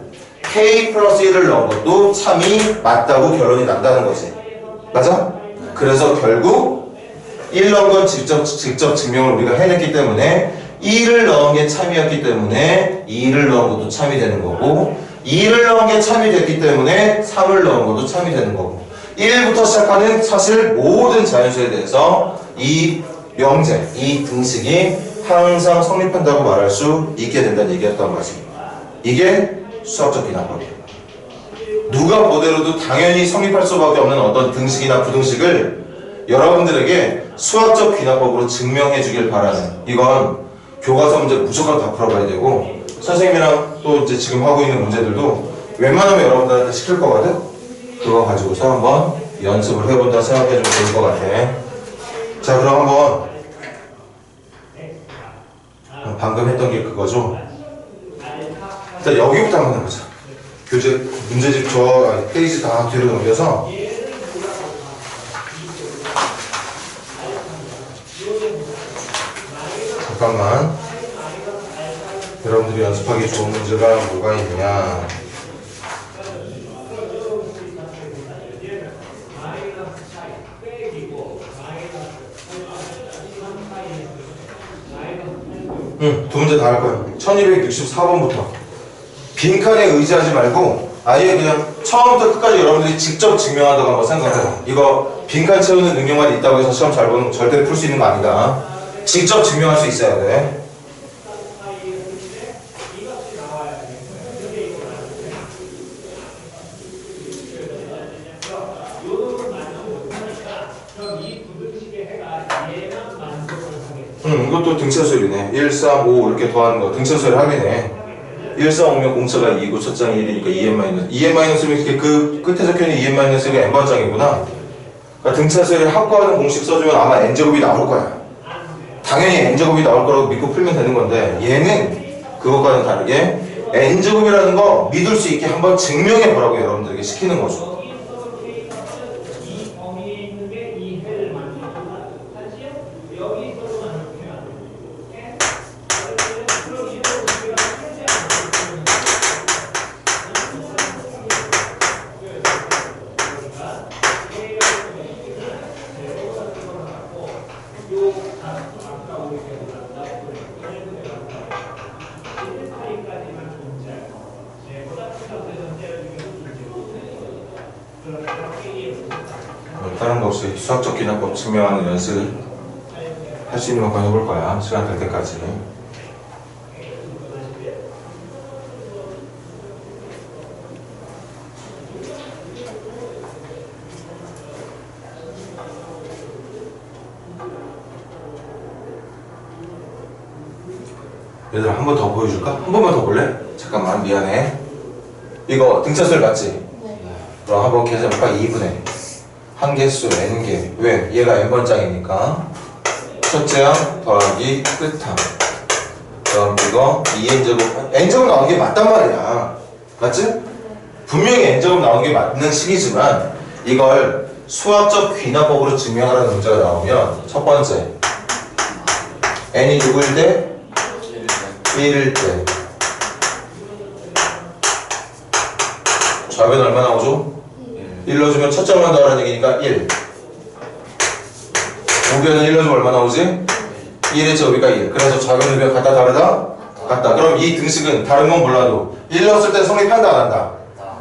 K 플러스 1을 넣은 것도 참이 맞다고 결론이 난다는 거지. 맞아? 그래서 결국 1 넣은 건 직접 증명을 우리가 해냈기 때문에 1을 넣은 게 참이었기 때문에 2를 넣은 것도 참이 되는 거고 2를 넣은 게 참이 됐기 때문에 3을 넣은 것도 참이 되는 거고 1부터 시작하는 사실 모든 자연수에 대해서 이 명제, 이 등식이 항상 성립한다고 말할 수 있게 된다는 얘기였던 거지. 이게 수학적 비난법이에요. 누가 보더라도 당연히 성립할 수밖에 없는 어떤 등식이나 부등식을 여러분들에게 수학적 비난법으로 증명해 주길 바라는, 이건 교과서 문제 무조건 다 풀어봐야 되고 선생님이랑 또 이제 지금 하고 있는 문제들도 웬만하면 여러분들한테 시킬 거거든? 그거 가지고서 한번 연습을 해본다 생각해주면 좋을 것 같아. 자, 그럼 한번 방금 했던 게 그거죠? 일단 여기부터 한번 해보자. 교재, 문제집 페이지 다 뒤로 넘겨서 잠깐만. 여러분들이 연습하기 좋은 문제가 뭐가 있냐. 두 문제 다 할 거야. 1264번부터. 빈칸에 의지하지 말고 아예 그냥 처음부터 끝까지 여러분들이 직접 증명한다고 한번 생각해봐. 이거 빈칸 채우는 능력만 있다고 해서 시험 잘 보는 절대 풀 수 있는 거 아니다. 직접 증명할 수 있어야 돼. 이것도 등차수열이네. 1, 3, 5 이렇게 더하는 거 등차수열 합이네. 1, 3, 5면 공차가 2고 첫 장이 1이니까 2n-. 2n-면 이렇게 그 끝에 적혀있는 2n-1가 n번장이구나. 그러니까 등차수열을 합구하는 공식 써주면 아마 n제곱이 나올 거야. 당연히 n제곱이 나올 거라고 믿고 풀면 되는 건데 얘는 그것과는 다르게 n제곱이라는 거 믿을 수 있게 한번 증명해 보라고 여러분들에게 시키는 거죠. 다른 거 없이 수학적 기능법 증명하는 연습 할 수 있는 것만 해볼 거야. 시간 될 때까지. 얘들아 한 번 더 보여줄까? 한 번만 더 볼래? 잠깐만 미안해. 이거 등차수열 맞지? 네. 그럼 한번 계산해볼까? 2분의 한개수 n개. 왜? 얘가 n번장이니까 첫째 항 더하기 끝항. 그럼 이거 2n제곱 n제곱 나오는 게 맞단 말이야. 맞지? 분명히 n제곱 나오는 게 맞는 식이지만 이걸 수학적 귀납법으로 증명하라는 문제가 나오면 첫 번째 n이 누구일 때? 1일 때 좌변 얼마 나오죠? 1 넣어주면 첫 장만 더하라는 얘기니까 1. 우변은 1 넣어주면 얼마 나오지? 1의 제곱이니까 1. 그래서 좌변 우변 같다 다르다? 같다. 그럼 이 등식은 다른 건 몰라도 1 넣었을 때 성립한다 안 한다?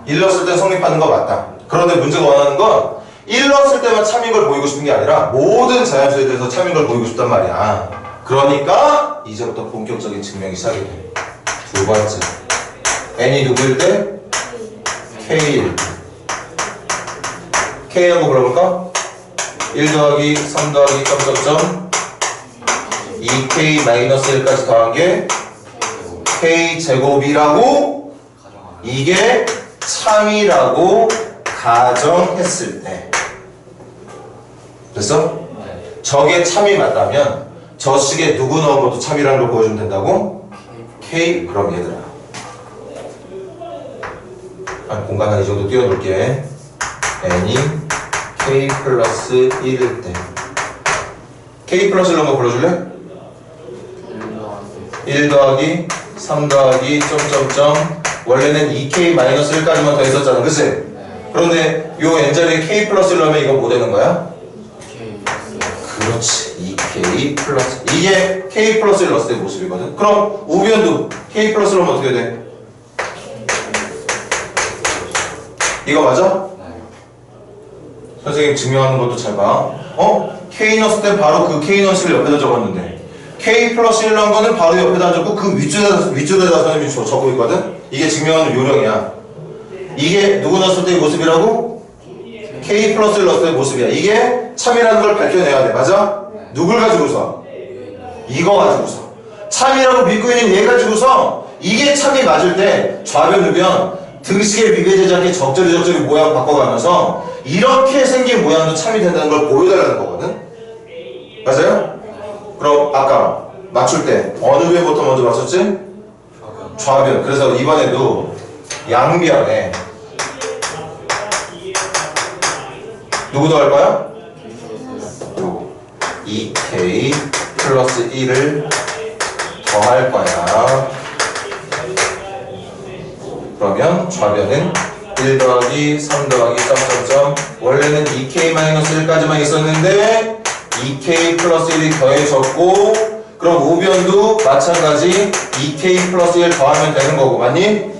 1 넣었을 때 성립하는 거 맞다. 그런데 문제가 원하는 건 1 넣었을 때만 참인 걸 보이고 싶은 게 아니라 모든 자연수에 대해서 참인 걸 보이고 싶단 말이야. 그러니까 이제부터 본격적인 증명이 시작이 돼. 두 번째 n이 누구일 때? k일 때. K하고 불러볼까? 1 더하기 3 더하기 점점점 2K-1까지 더한 게 K제곱이라고 이게 참이라고 가정했을 때 됐어? 저게 참이 맞다면 저 식에 누구 넣은 것도 참이라는 걸 보여주면 된다고? K. 그럼 얘들아 한 공간 한 이 정도 띄워놓을게. n이 k 플러스 1일 때 k 플러스 1로 한번 불러줄래? 1 더하기 3 더하기 점점점 원래는 2k-1까지만 더했었잖아. 그치? 그런데 요 n자리에 k 플러스 1로 하면 이거 뭐 되는 거야? 그렇지. 2k 플러스 이게 k 플러스 1 넣었을 때 모습이거든. 그럼 우변도 k 플러스 1로 하면 어떻게 돼? 이거 맞아? 선생님 증명하는 것도 잘 봐. K 넣었을 때 바로 그 K 넣었을 옆에다 적었는데 K 플러스 1 넣은 거는 바로 옆에다 적고 그 윗줄에다 선생님이 적고 있거든? 이게 증명하는 요령이야. 이게 누구 넣었을 때의 모습이라고? K 플러스 1 넣었을 때의 모습이야. 이게 참이라는 걸 밝혀내야 돼. 맞아? 누굴 가지고서? 이거 가지고서. 참이라고 믿고 있는 얘 가지고서 이게 참이 맞을 때 좌변 우변 등식에 비교되지 않게 적절히 모양 바꿔가면서 이렇게 생긴 모양도 참이 된다는 걸 보여달라는 거거든. 맞아요? 그럼 아까 맞출 때 어느 변부터 먼저 맞췄지? 좌변. 그래서 이번에도 양변에 누구 더할 거야? 2k 플러스 1을 더할 거야. 그러면 좌변은 1 더하기 3 더하기 점점점 원래는 2k-1까지만 있었는데 2k 플러스 1이 더해졌고 그럼 우변도 마찬가지 2k 플러스 1 더하면 되는 거고 맞니?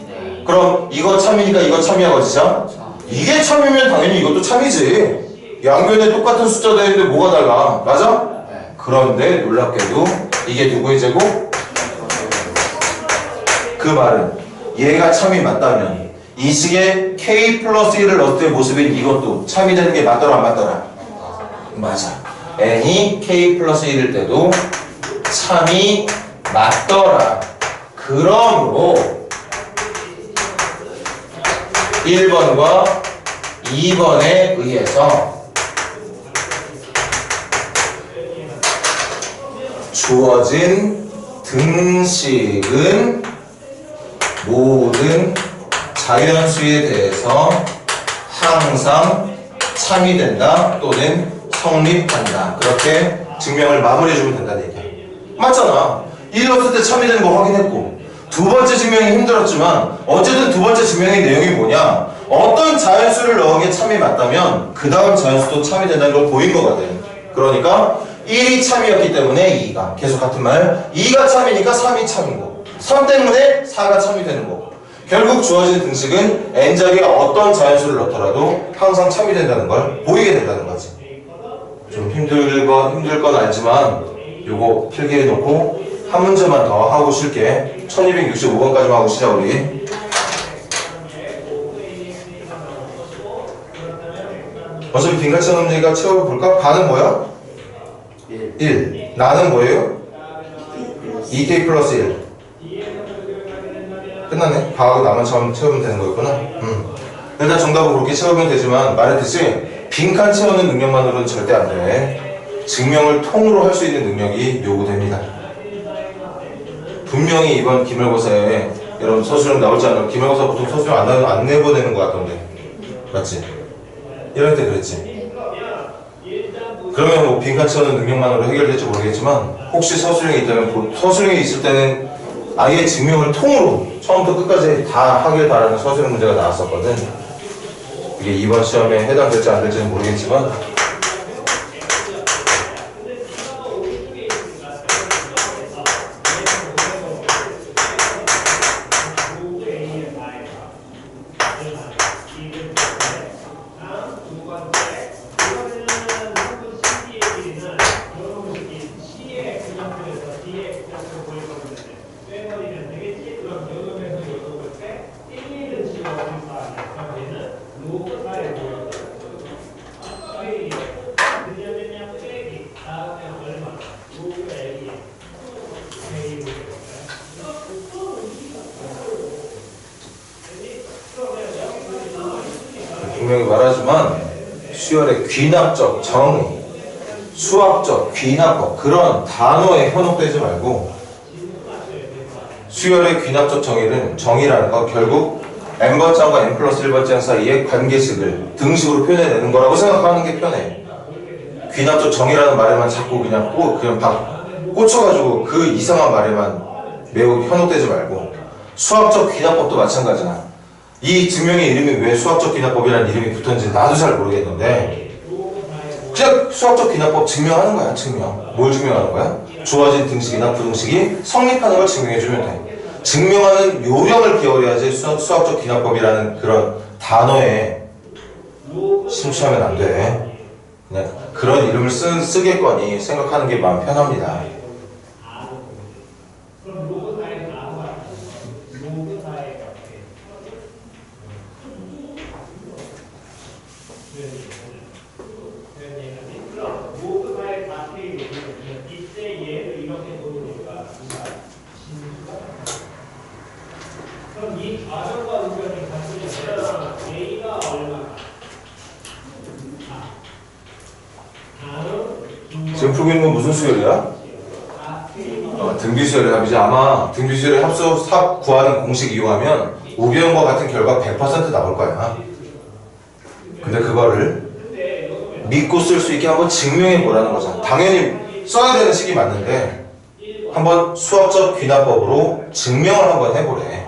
그럼 이거 참이니까 이거 참이야 거지죠? 이게 참이면 당연히 이것도 참이지. 양변에 똑같은 숫자 되는데 뭐가 달라? 맞아? 그런데 놀랍게도 이게 누구의 제곱? 그 말은 얘가 참이 맞다면 이 식에 k 플러스 1을 넣을 때 모습인 이것도 참이 되는 게 맞더라 안 맞더라? 맞아. n이 k 플러스 1일 때도 참이 맞더라. 그러므로 1번과 2번에 의해서 주어진 등식은 모든 자연수에 대해서 항상 참이 된다 또는 성립한다. 그렇게 증명을 마무리해주면 된다는 얘기야. 맞잖아. 1 넣었을 때 참이 되는 거 확인했고 두 번째 증명이 힘들었지만 어쨌든 두 번째 증명의 내용이 뭐냐? 어떤 자연수를 넣은 게 참이 맞다면 그 다음 자연수도 참이 된다는 걸 보인 거거든. 그러니까 1이 참이었기 때문에 2가 계속 같은 말 2가 참이니까 3이 참인 거 3 때문에 4가 참이 되는 거 결국 주어진 등식은 n자리에 어떤 자연수를 넣더라도 항상 참이 된다는 걸 보이게 된다는 거지. 좀 힘들 건 알지만 요거 필기해 놓고 한 문제만 더 하고 쉴게. 1265번까지만 하고 쉬자 우리. 어차피 빈칸처럼 문제니까 채워볼까? 반은 뭐야? 1. 나는 뭐예요? 2k 플러스 1. 끝났네. 바하고 나만 채우면 되는 거였구나. 일단 정답은 그렇게 채우면 되지만 말했듯이 빈칸 채우는 능력만으로는 절대 안 돼. 증명을 통으로 할 수 있는 능력이 요구됩니다. 분명히 이번 기말고사에 여러분 서술형 나올지 않을까? 기말고사 보통 서술형 안 내보내는 것 같던데 맞지? 이럴 때 그랬지. 그러면 뭐 빈칸 채우는 능력만으로 해결될지 모르겠지만 혹시 서술형이 있다면 서술형이 있을 때는 아예 증명을 통으로 처음부터 끝까지 다 하길 바라는 서술형 문제가 나왔었거든. 이게 이번 시험에 해당될지 안 될지는 모르겠지만 분명히 말하지만 수열의 귀납적 정의, 수학적 귀납법 그런 단어에 현혹되지 말고 수열의 귀납적 정의라는 건 결국 n번장과 n 플러스 1번장 사이의 관계식을 등식으로 표현해내는 거라고 생각하는 게 편해. 귀납적 정의라는 말에만 자꾸 그냥 꽂혀가지고 그 이상한 말에만 매우 현혹되지 말고 수학적 귀납법도 마찬가지야. 이 증명의 이름이 왜 수학적 귀납법이라는 이름이 붙었는지 나도 잘 모르겠는데 그냥 수학적 귀납법 증명하는 거야. 증명. 뭘 증명하는 거야? 주어진 등식이나 부등식이 성립하는 걸 증명해주면 돼. 증명하는 요령을 기울여야지 수학적 귀납법이라는 그런 단어에 심취하면 안 돼. 그냥 그런 이름을 쓰겠거니 생각하는 게 마음 편합니다. 그럼 이 좌변과 우변이 같은 지금 풀고 있는 건 무슨 수열이야? 등비수열의 합이지. 아마 등비수열의 합 구하는 공식 이용하면 우변과 같은 결과 100% 나올 거야. 근데 그거를 믿고 쓸 수 있게 한번 증명해 보라는 거잖아. 당연히 써야 되는 식이 맞는데 한번 수학적 귀납법으로 증명을 한번 해보래.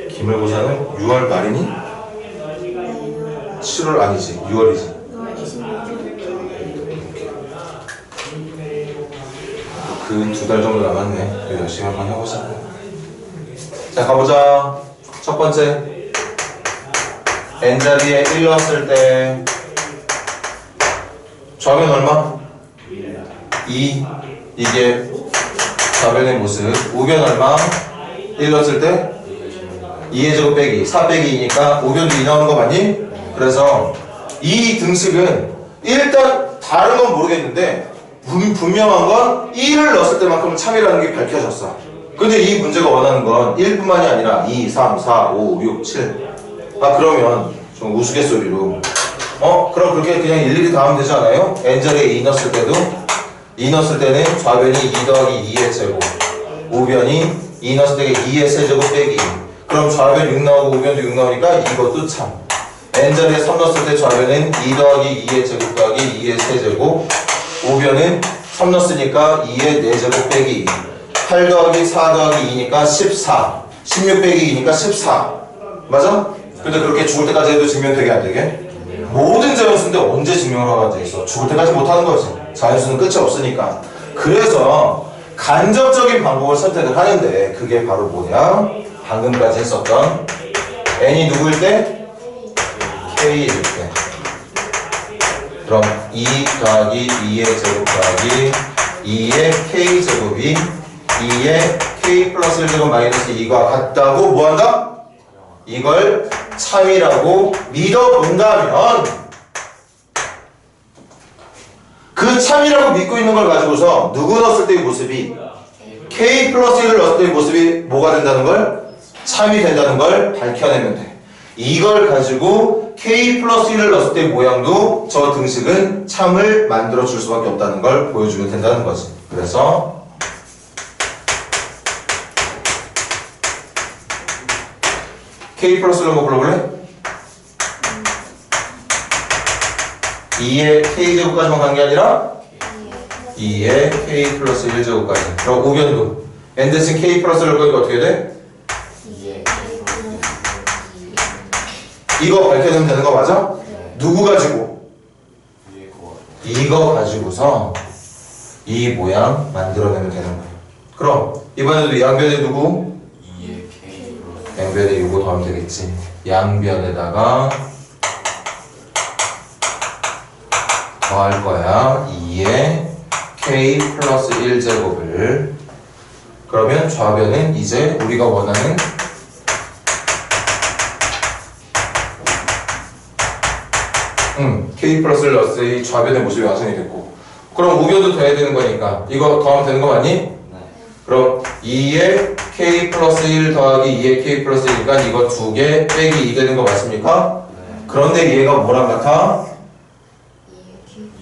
기말고사는 6월 말이니? 7월 아니지, 6월이지. 6월 26일부터 그 2달 정도 남았네. 열심히 한번 해보자. 자, 가보자. 첫 번째. n자리에 1 넣었을 때 좌변 얼마? 2. 이게 좌변의 모습. 우변 얼마? 1 넣었을 때 2의 제곱 빼기 4 빼기 2니까 우변도 2 나오는 거 맞니? 그래서 이 등식은 일단 다른 건 모르겠는데 분명한 건 1을 넣었을 때만큼은 참이라는 게 밝혀졌어. 근데 이 문제가 원하는 건 1뿐만이 아니라 2, 3, 4, 5, 6, 7. 아, 그러면 좀 우스갯소리로 그럼 그렇게 그냥 일일이 다 하면 되지 않아요? n자리에 2 넣었을 때도 2 넣었을 때는 좌변이 2 더하기 2의 제곱, 우변이 2 넣었을 때 2의 세제곱 빼기, 그럼 좌변 6 나오고 우변도 6 나오니까 이것도 참. n자리에 3 넣었을 때 좌변은 2 더하기 2의 제곱 더하기 2의 세제곱, 우변은 3 넣었으니까 2의 4제곱 빼기 8 더하기 4 더하기 2니까 14, 16 빼기 2니까 14. 맞아? 근데 그렇게 죽을 때까지 해도 증명되게 안 되게? 모든 자연수인데 언제 증명을 하고 앉아있어? 죽을 때까지 못하는 거지. 자연수는 끝이 없으니까. 그래서 간접적인 방법을 선택을 하는데 그게 바로 뭐냐? 방금까지 했었던 n이 누구일 때? k일 때. 그럼 2 더하기 2의 제곱 더하기 2의 k제곱이 2의 k 플러스 1제곱 마이너스 2가 같다고 뭐한다? 이걸 참이라고 믿어본다면 그 참이라고 믿고 있는 걸 가지고서 누구 넣었을 때의 모습이 k 플러스 1을 넣었을 때의 모습이 뭐가 된다는 걸? 참이 된다는 걸 밝혀내면 돼. 이걸 가지고 k 플러스 1을 넣었을 때의 모양도 저 등식은 참을 만들어 줄 수밖에 없다는 걸 보여주면 된다는 거지. 그래서 k 플러스 1로 뭐 불러볼래? 2의 k제곱까지만 간 게 아니라 2의 k 플러스 1제곱까지. 그럼 우변도 n 대신 k 플러스 1을 거니까 어떻게 돼? 이거 밝혀내면 되는 거 맞아? 누구 가지고? 이거 가지고서 이 모양 만들어내면 되는 거야. 그럼 이번에도 양변에 누구? 양변에 요거 더하면 되겠지. 양변에다가 더할 거야. 2의 k 플러스 1제곱을. 그러면 좌변은 이제 우리가 원하는 k 플러스 1 넣었을 때 좌변의 모습이 완성이 됐고, 그럼 우변도 더해야 되는 거니까 이거 더하면 되는 거 맞니? 네. 그럼 2의 k 플러스 1 더하기 2의 k 플러스 1이니까 이거 2개 빼기 2 되는 거 맞습니까? 네. 그런데 얘가 뭐랑 같아?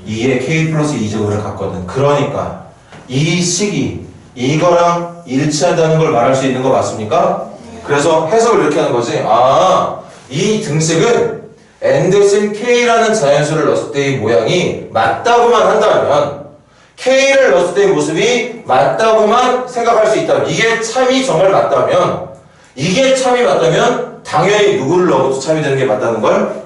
2의 k 플러스 2제곱을 갖거든. 그러니까 이 식이 이거랑 일치한다는 걸 말할 수 있는 거 맞습니까? 네. 그래서 해석을 이렇게 하는 거지. 이 등식은 n 대신 k라는 자연수를 넣었을 때의 모양이 맞다고만 한다면, k를 넣었을 때의 모습이 맞다고만 생각할 수 있다면, 이게 참이 정말 맞다면, 이게 참이 맞다면 당연히 누구를 넣어도 참이 되는 게 맞다는 걸?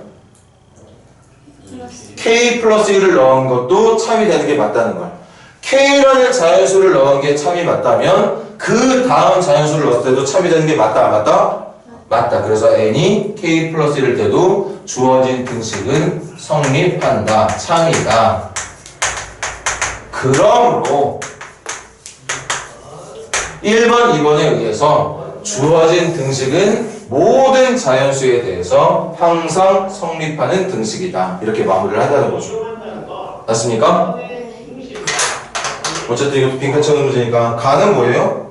k 플러스 1을 넣은 것도 참이 되는 게 맞다는 걸. k라는 자연수를 넣은 게 참이 맞다면 그 다음 자연수를 넣었을 때도 참이 되는 게 맞다, 안 맞다? 맞다. 그래서 n이 k 플러스 1일 때도 주어진 등식은 성립한다. 참이다. 그러므로 1번, 2번에 의해서 주어진 등식은 모든 자연수에 대해서 항상 성립하는 등식이다. 이렇게 마무리를 한다는 거죠. 맞습니까? 어쨌든 이것도 빈칸 채우는 문제니까 가는 뭐예요?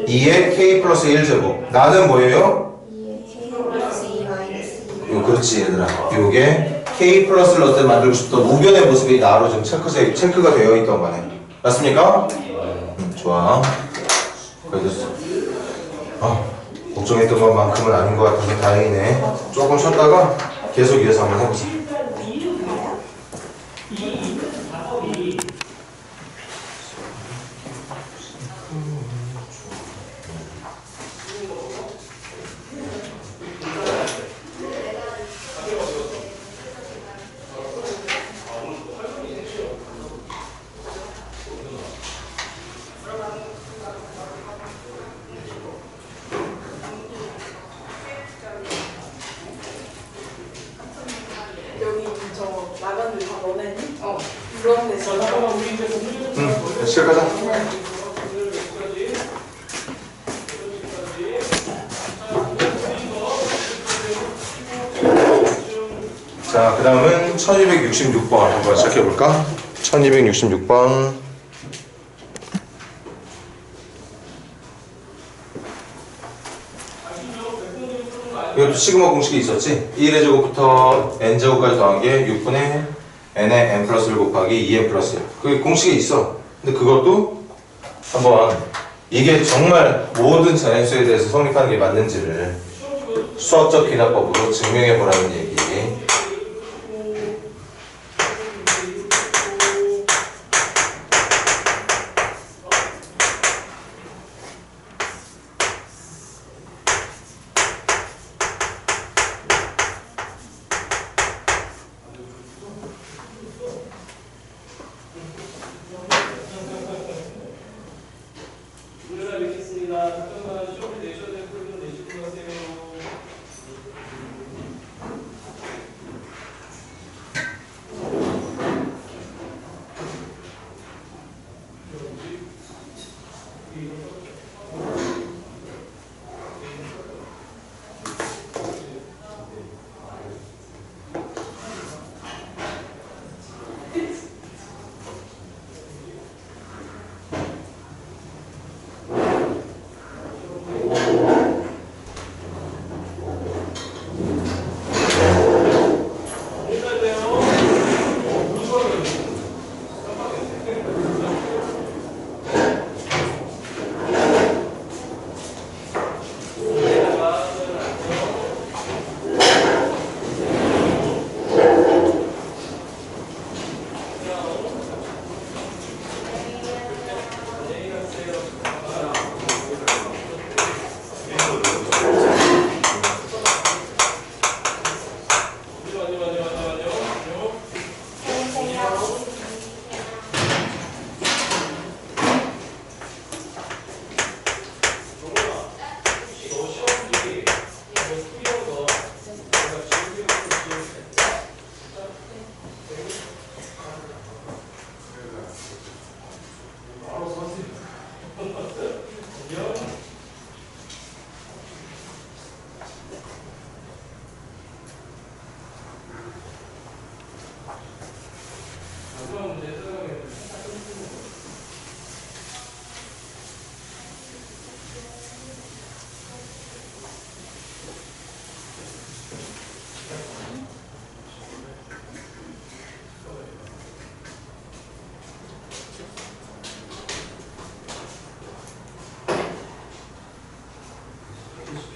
2의 k 플러스 1제곱. 나는 뭐예요? 2의 k 플러스 2 마이너스 2. 그렇지 얘들아. 요게 k 플러스를 어떻게 만들고 싶던 우변의 모습이 나로 좀 체크가 되어 있던 거네. 맞습니까? 좋아. 거의 됐어. 걱정했던 것만큼은 아닌 것 같아서 다행이네. 조금 쉬었다가 계속 이어서 한번 해보자. 여기 저 나가는 다 너네니? 그런데 시작하자. 자, 그 다음은 1266번 한번 시작해볼까? 1266번. 이것도 시그마 공식이 있었지? 1의 제곱부터 n제곱까지 더한 게 6분의 n의 n 플러스 1 곱하기 2n 플러스 1. 그게 공식이 있어. 근데 그것도 한번 이게 정말 모든 자연수에 대해서 성립하는 게 맞는지를 수학적 기납법으로 증명해 보라는 얘기.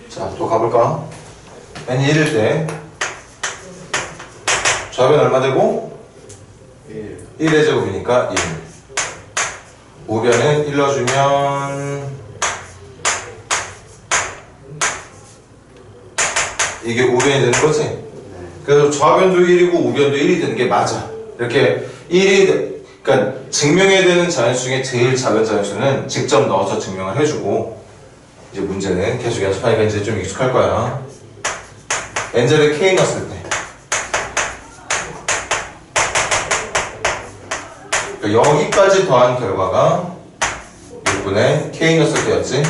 자, 또 가볼까? n이 1일 때 좌변 얼마 되고? 1의 제곱이니까 1. 우변은 1 넣어주면 이게 우변이 되는 거지? 그래서 좌변도 1이고 우변도 1이 되는 게 맞아. 이렇게 1이 그러니까 증명해야 되는 자연수 중에 제일 작은 자연수는 직접 넣어서 증명을 해주고, 이제 문제는 계속 연습하니까 이제 좀 익숙할 거야. n제를 k 넣었을 때 그러니까 여기까지 더한 결과가 6분의 k 넣었을 때였지.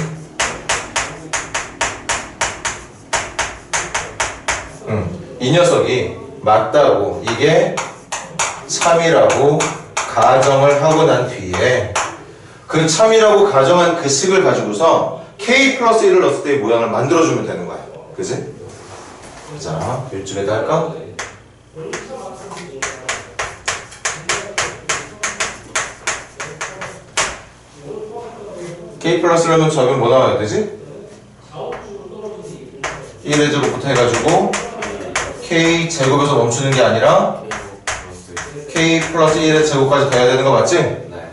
이 녀석이 맞다고, 이게 3이라고 가정을 하고 난 뒤에 그 참이라고 가정한 그 식을 가지고서 k 플러스 1을 넣었을 때 이 모양을 만들어주면 되는 거야. 그지? 자, 요쯤에다 할까? k 플러스라면 저하면 뭐 나와야 되지? 1의 제곱부터 해가지고 k 제곱에서 멈추는 게 아니라 k 플러스 1의 제곱까지 가야 되는 거 맞지? 네.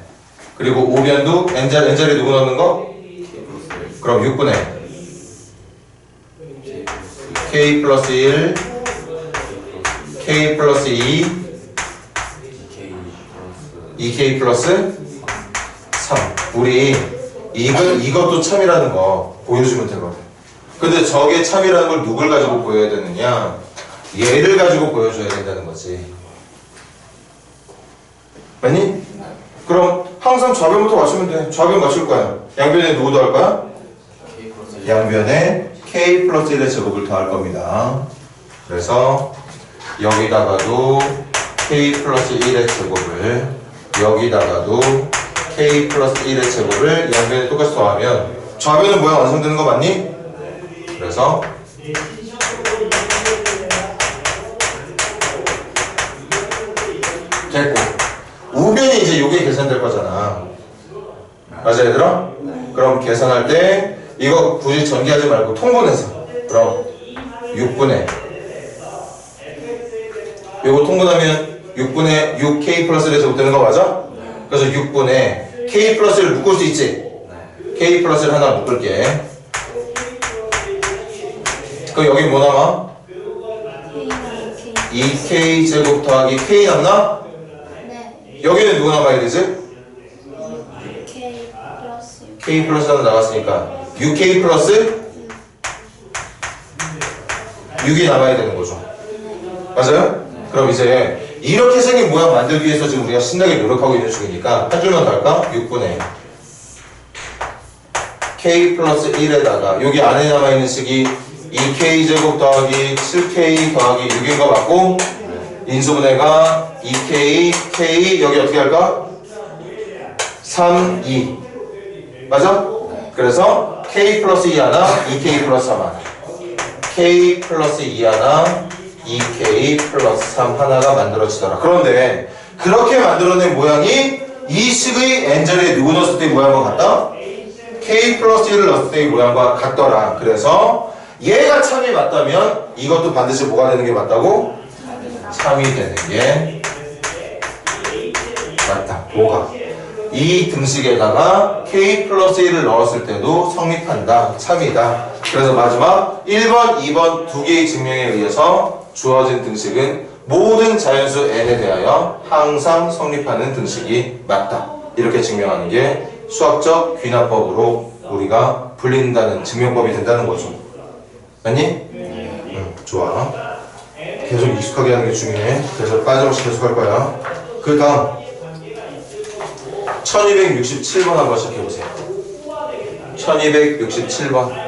그리고 오변도 n자리 누구 넣는 거? 그럼 6분의 k 플러스 1 k 플러스 2 2k 플러스 3 우리 이것도 참이라는 거 보여주면 되거든. 근데 저게 참이라는 걸 누굴 가지고 보여야 되느냐? 얘를 가지고 보여줘야 된다는 거지. 맞니? 그럼 항상 좌변부터 맞추면 돼. 좌변 맞출 거야. 양변에 누구 더할 거야? 양변에 k 플러스 1의 제곱을 더할 겁니다. 그래서 여기다가도 k 플러스 1의 제곱을 여기다가도 k 플러스 1의 제곱을 양변에 똑같이 더하면 좌변은 모양 완성되는 거 맞니? 그래서 됐고 우변이 이제 요게 계산될 거잖아. 맞아 얘들아? 그럼 계산할 때 이거 굳이 전개하지 말고 통분해서 그럼 6분의 요거 통분하면 6분의 6k 플러스 1에 제곱되는 거 맞아? 그래서 6분의 k 플러스 1을 묶을 수 있지? k 플러스 1 하나 묶을게. 그럼 여기 뭐 남아? 2k 제곱 더하기 k 남나? 네. 여기는 누구 남아야 되지? K 플러스 6. k 플러스 하나 나갔으니까 6k 플러스 6이 남아야 되는 거죠. 맞아요? 그럼 이제 이렇게 생긴 모양 만들기 위해서 지금 우리가 신나게 노력하고 있는 중이니까 한 줄만 더 할까? 6분의 k 플러스 1에다가 여기 안에 남아있는 식이 2k 제곱 더하기 7k 더하기 6인 거 맞고 인수분해가 2k, k 여기 어떻게 할까? 3, 2 맞아? 그래서 k 플러스 2 하나, 2k 플러스 3 하나 k 플러스 2 하나, 2k 플러스 3 하나가 만들어지더라. 그런데 그렇게 만들어낸 모양이 이 식의 n자리에 누구 넣었을 때의 모양과 같다? k 플러스 1을 넣었을 때의 모양과 같더라. 그래서 얘가 참이 맞다면 이것도 반드시 뭐가 되는 게 맞다고? 참이 되는 게 맞다. 뭐가? 이 등식에다가 k 플러스 1을 넣었을 때도 성립한다. 참이다. 그래서 마지막 1번, 2번 두 개의 증명에 의해서 주어진 등식은 모든 자연수 n에 대하여 항상 성립하는 등식이 맞다. 이렇게 증명하는 게 수학적 귀납법으로 우리가 불린다는 증명법이 된다는 거죠. 맞니? 응, 좋아. 계속 익숙하게 하는 게 중요해. 그래서 빠짐없이 계속 할 거야. 그 다음 1267번 한번 시작해보세요. 1267번.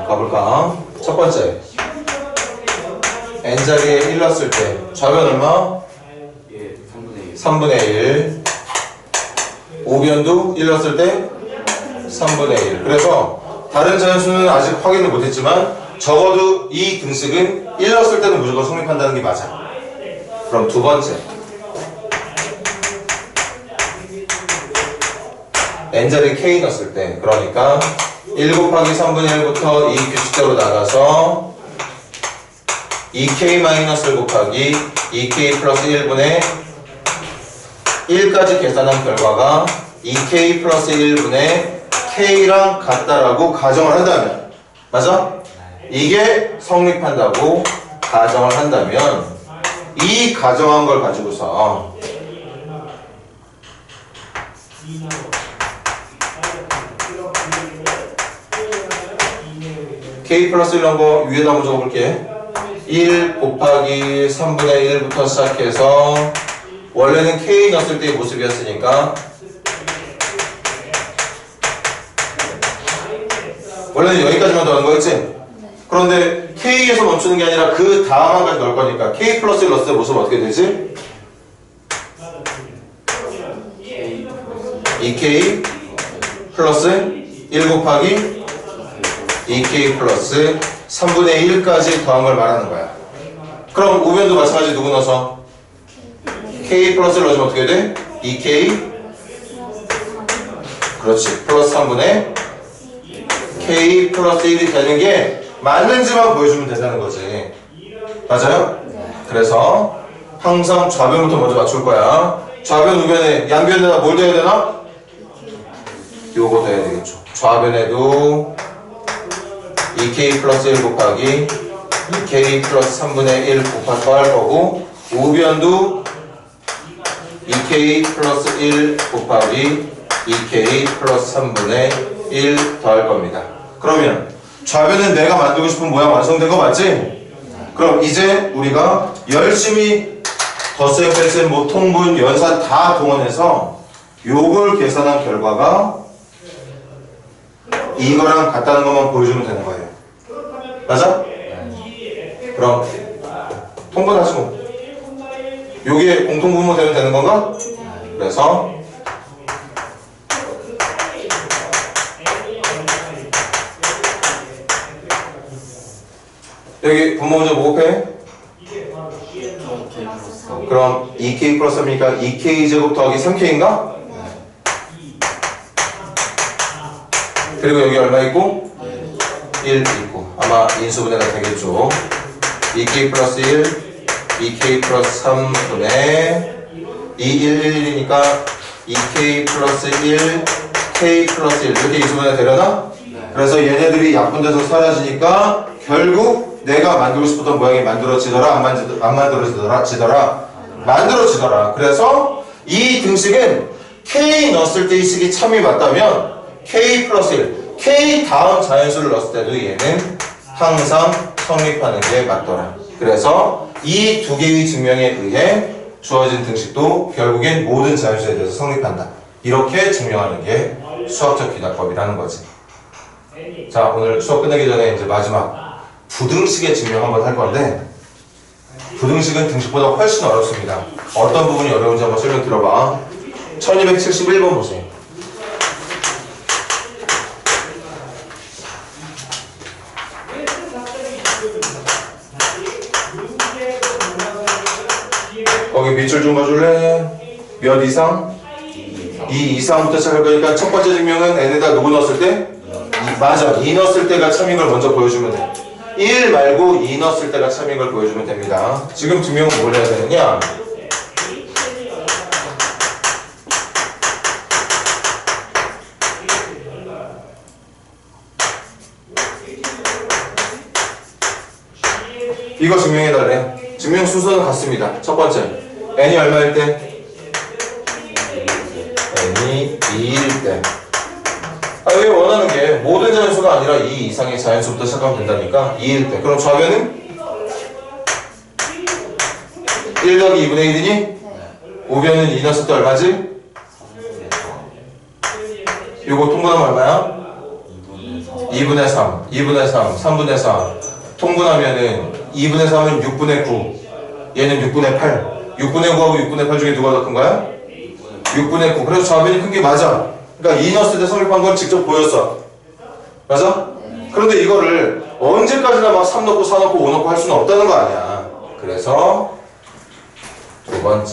가볼까? 첫 번째. n자리에 1 넣었을 때 좌변 얼마? 예, 3분의 1. 3분의 1. 우변도 1 넣었을 때 3분의 1. 그래서 다른 자연수는 아직 확인을 못했지만 적어도 이 등식은 1 넣었을 때는 무조건 성립한다는 게 맞아. 그럼 두 번째. n자리에 k 넣었을 때 그러니까 1 곱하기 3분의 1부터 이 규칙대로 나가서 2k-1 곱하기 2k 플러스 1분의 1까지 계산한 결과가 2k 플러스 1분의 k랑 같다라고 가정을 한다면 맞아? 이게 성립한다고 가정을 한다면 이 가정한 걸 가지고서 k 플러스 1 넣은 거 위에다 한번 적어볼게. 1 곱하기 3분의 1부터 시작해서 원래는 k 넣었을 때의 모습이었으니까 원래는 여기까지만 더하는 거였지? 그런데 k에서 멈추는 게 아니라 그 다음 한까지 넣을 거니까 k 플러스 1 넣었을 때 모습 어떻게 되지? 2k 플러스 1 곱하기 2k 플러스 3분의 1까지 더한 걸 말하는 거야. 그럼 우변도 마찬가지 누구 넣어서? k 플러스를 넣어주면 어떻게 돼? 2k 그렇지 플러스 3분의 k 플러스 1이 되는 게 맞는지만 보여주면 된다는 거지. 맞아요? 그래서 항상 좌변부터 먼저 맞출 거야. 좌변 우변에 양변에다 뭘 돼야 되나? 요거 돼야 되겠죠. 좌변에도 2k 플러스 1 곱하기 2k 플러스 3분의 1 곱하기 할 거고 우변도 2k 플러스 1 곱하기 2k 플러스 3분의 1 더할 겁니다. 그러면 좌변은 내가 만들고 싶은 모양 완성된 거 맞지? 그럼 이제 우리가 열심히 덧셈, 뺄셈, 뭐 통분, 연산 다 동원해서 요걸 계산한 결과가 이거랑 같다는 것만 보여주면 되는 거예요. 맞아? 그럼 통분하지 뭐. 요게 공통분모 되면 되는 건가? 그래서 여기 분모 문제 뭐 곱해? 그럼 2k 플러스 3이니까 2k 제곱 더하기 3k인가? 그리고 여기 얼마 있고? 1 있고 아마 인수분해가 되겠죠. 2k 플러스 1 2k 플러스 3분의 2, 1, 1이니까 2k 플러스 1 k 플러스 1 이렇게 인수분해가 되려나? 그래서 얘네들이 약분돼서 사라지니까 결국 내가 만들고 싶었던 모양이 만들어지더라 안 만들어지더라 만들어지더라. 그래서 이 등식은 k 넣었을 때 이 식이 참이 맞다면 k 플러스 1 k 다음 자연수를 넣었을 때도 얘는 항상 성립하는 게 맞더라. 그래서 이 두 개의 증명에 의해 주어진 등식도 결국엔 모든 자연수에 대해서 성립한다. 이렇게 증명하는 게 수학적 귀납법이라는 거지. 자, 오늘 수업 끝내기 전에 이제 마지막 부등식의 증명 한번 할 건데 부등식은 등식보다 훨씬 어렵습니다. 어떤 부분이 어려운지 한번 설명 들어봐. 1271번 보세요. 거기 밑줄 좀 봐줄래? 몇 이상? 2 이상부터 시작할 거니까 첫 번째 증명은 n에다 누구 넣었을 때? 맞아. 2 넣었을 때가 참인 걸 먼저 보여주면 돼. 1 말고 2 넣었을 때가 참인 걸 보여주면 됩니다. 지금 증명은 뭘 해야 되느냐? 이거 증명해달래. 증명 순서는 같습니다. 첫 번째 n이 얼마일 때? n이 2일 때. 왜 원하는 게 모든 자연수가 아니라 2 이상의 자연수부터 시작하면 된다니까 2일 때. 그럼 좌변은? 1 더하기 2분의 1이니? 우변은 2 넣었을 때 얼마지? 요거 통분하면 얼마야? 2분의 3, 2분의 3, 3분의 4 통분하면은 2분의 3은 6분의 9 얘는 6분의 8 6분의 9하고 6분의 8 중에 누가 더 큰 거야? 6분의 9 그래서 좌변이 큰 게 맞아. 그러니까 2 넣었을 때 성립한 건 직접 보였어. 맞아? 그런데 이거를 언제까지나 막 3 넣고 4 넣고 5 넣고 할 수는 없다는 거 아니야. 그래서 두 번째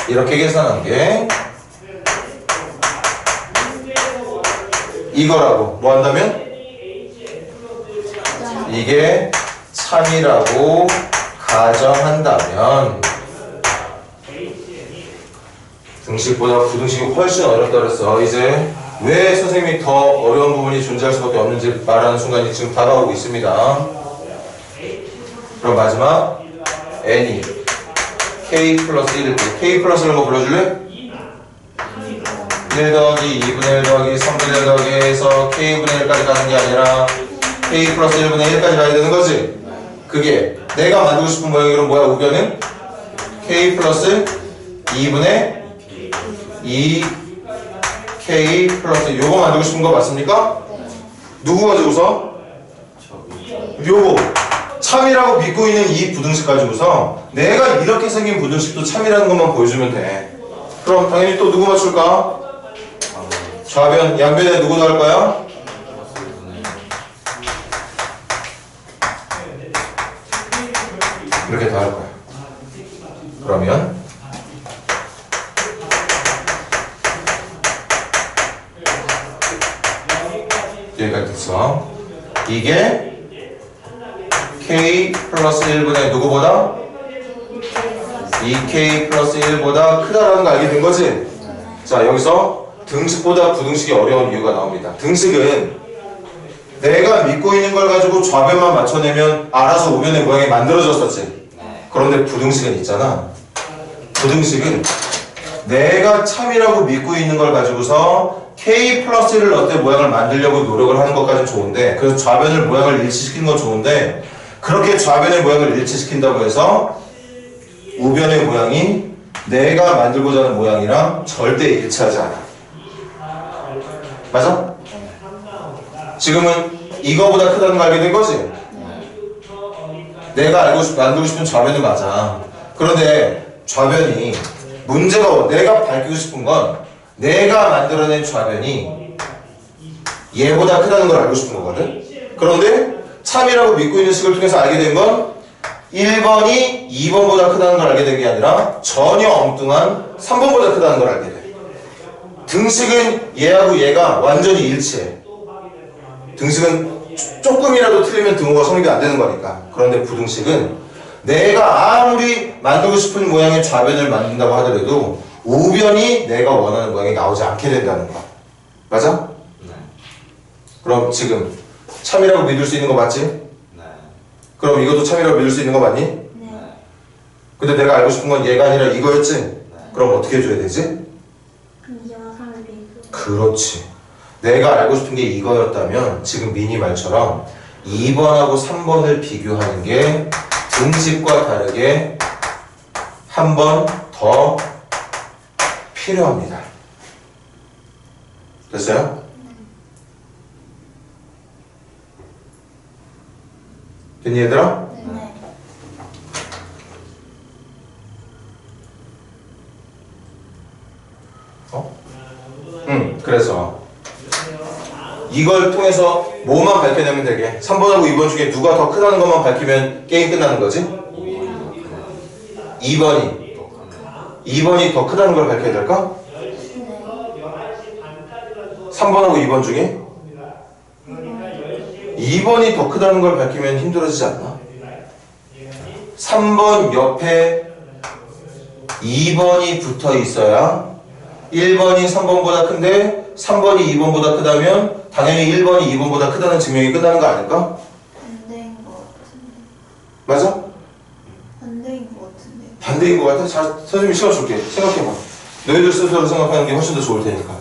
이렇게 계산한 게 이거라고 뭐 한다면? 이게 참이라고 가정한다면 등식보다 부등식이 훨씬 어렵다 그랬어. 이제 왜 선생님이 더 어려운 부분이 존재할 수밖에 없는지 말하는 순간이 지금 다가오고 있습니다. 그럼 마지막 n이 k 플러스 1일 때 k 플러스를 뭐 불러줄래? 1 더하기 2분의 1 더하기 3분의 1 더하기 해서 k분의 1까지 가는 게 아니라 k 플러스 1분의 1까지 가야 되는 거지? 그게 내가 만들고 싶은 모양이로 뭐야 우변은? k 플러스 2분의 2 k 플러스 요거 만들고 싶은 거 맞습니까? 누구 가지고서? 요거 참이라고 믿고 있는 이 부등식 가지고서 내가 이렇게 생긴 부등식도 참이라는 것만 보여주면 돼. 그럼 당연히 또 누구 맞출까? 좌변, 양변에 누구 넣을 거야? 이렇게 다 할 거야. 그러면 여기까지 됐어. 이게 k 플러스 1분의 누구보다? 2k 플러스 1보다 크다라는 거 알게 된 거지? 자, 여기서 등식보다 부등식이 어려운 이유가 나옵니다. 등식은 내가 믿고 있는 걸 가지고 좌변만 맞춰내면 알아서 우변의 모양이 만들어졌었지. 그런데 부등식은 있잖아. 부등식은 내가 참이라고 믿고 있는 걸 가지고서 k 플러스 1을 넣을 때 모양을 만들려고 노력을 하는 것까지는 좋은데, 그래서 좌변을 모양을 일치시키는 건 좋은데, 그렇게 좌변의 모양을 일치시킨다고 해서 우변의 모양이 내가 만들고자 하는 모양이랑 절대 일치하지 않아. 맞아? 지금은 이거보다 크다는 걸 알게 된 거지? 내가 만들고 싶은 좌변은 맞아. 그런데 좌변이 문제가 내가 밝히고 싶은 건 내가 만들어낸 좌변이 얘보다 크다는 걸 알고 싶은 거거든? 그런데 참이라고 믿고 있는 식을 통해서 알게 된 건 1번이 2번보다 크다는 걸 알게 된 게 아니라 전혀 엉뚱한 3번보다 크다는 걸 알게 돼. 등식은 얘하고 얘가 완전히 일치해. 등식은 조금이라도 틀리면 등호가 성립이 안 되는 거니까. 그런데 부등식은 내가 아무리 만들고 싶은 모양의 좌변을 만든다고 하더라도 우변이 내가 원하는 모양이 나오지 않게 된다는 거야. 맞아? 네. 그럼 지금 참이라고 믿을 수 있는 거 맞지? 네. 그럼 이것도 참이라고 믿을 수 있는 거 맞니? 네. 근데 내가 알고 싶은 건 얘가 아니라 이거였지? 네. 그럼 어떻게 해줘야 되지? 이와 3을 비교. 그렇지. 내가 알고 싶은 게 이거였다면 지금 미니 말처럼 2번하고 3번을 비교하는 게 등식과 다르게 한 번 더 필요합니다. 됐어요? 됐니 얘들아? 네. 그래서 이걸 통해서 뭐만 밝혀내면 되게 3번하고 2번 중에 누가 더 크다는 것만 밝히면 게임 끝나는 거지? 2번이 더 크다는 걸 밝혀야 될까? 3번하고 2번 중에 2번이 더 크다는 걸 밝히면 힘들어지지 않나? 3번 옆에 2번이 붙어 있어야 1번이 3번보다 큰데 3번이 2번보다 크다면 당연히 1번이 2번보다 크다는 증명이 끝나는 거 아닐까? 반대인 것 같은데. 맞아? 반대인 것 같은데. 반대인 것 같아? 자, 선생님이 시간 줄게. 생각해봐. 너희들 스스로 생각하는 게 훨씬 더 좋을 테니까.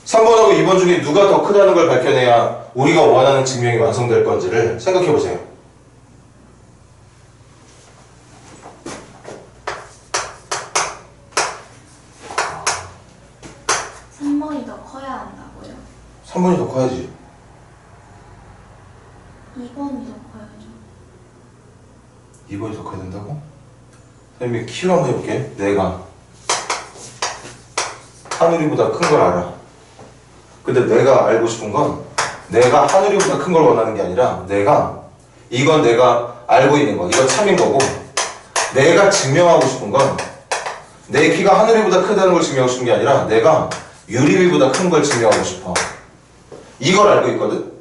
3번하고 2번 중에 누가 더 크다는 걸 밝혀내야 우리가 원하는 증명이 완성될 건지를 생각해보세요. 3번이 더 커야 한다고요? 3번이 더 커야지. 2번이 더 커야죠. 2번이 더 커야 된다고? 선생님이 키로 한번 해볼게. 내가 하늘이보다 큰 걸 알아. 근데 내가 알고 싶은 건 내가 하늘이보다 큰 걸 원하는 게 아니라 이건 내가 알고 있는 거, 이거 참인 거고, 내가 증명하고 싶은 건 내 키가 하늘이보다 크다는 걸 증명하고 싶은 게 아니라 내가 유리비보다 큰 걸 증명하고 싶어. 이걸 알고 있거든?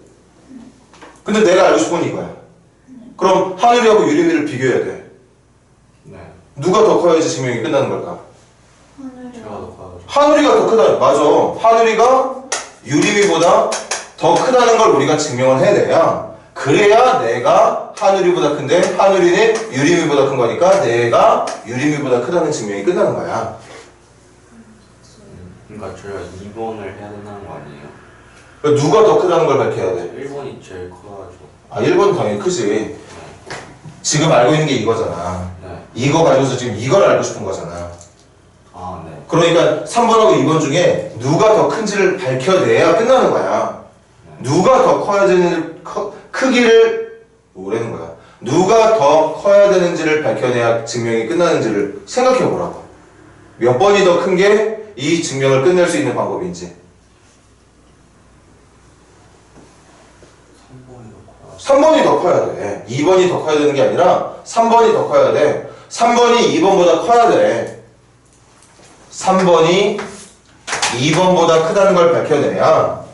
근데 내가 알고 싶은 건 이거야. 그럼 하늘이하고 유리비를 비교해야 돼. 네. 누가 더 커야지 증명이 끝나는 걸까? 제가 더 커요. 하늘이가 더 크다. 맞아. 하늘이가 유리비보다 더 크다는 걸 우리가 증명을 해내야, 그래야 내가 하늘이보다 큰데 하늘이는 유리비보다 큰 거니까 내가 유리비보다 크다는 증명이 끝나는 거야. 그러니까 저희가 2번을 해야 된다는 거 아니에요? 그러니까 누가 더 크다는 걸 밝혀야 돼. 1번이 제일 커가지고. 아, 1번은 당연히 크지. 네. 지금 알고 있는 게 이거잖아. 네. 이거 가지고서 지금 이걸 알고 싶은 거잖아. 아, 네. 그러니까 3번하고 2번 중에 누가 더 큰지를 밝혀내야 끝나는 거야. 누가 더 커야 되는 크기를 뭐라는 거야. 누가 더 커야 되는지를 밝혀내야 증명이 끝나는지를 생각해 보라고. 몇 번이 더 큰 게 이 증명을 끝낼 수 있는 방법인지. 3번이 더 커야 돼. 2번이 더 커야 되는 게 아니라 3번이 더 커야 돼. 3번이 2번보다 커야 돼. 3번이 2번보다 크다는 걸 밝혀내야,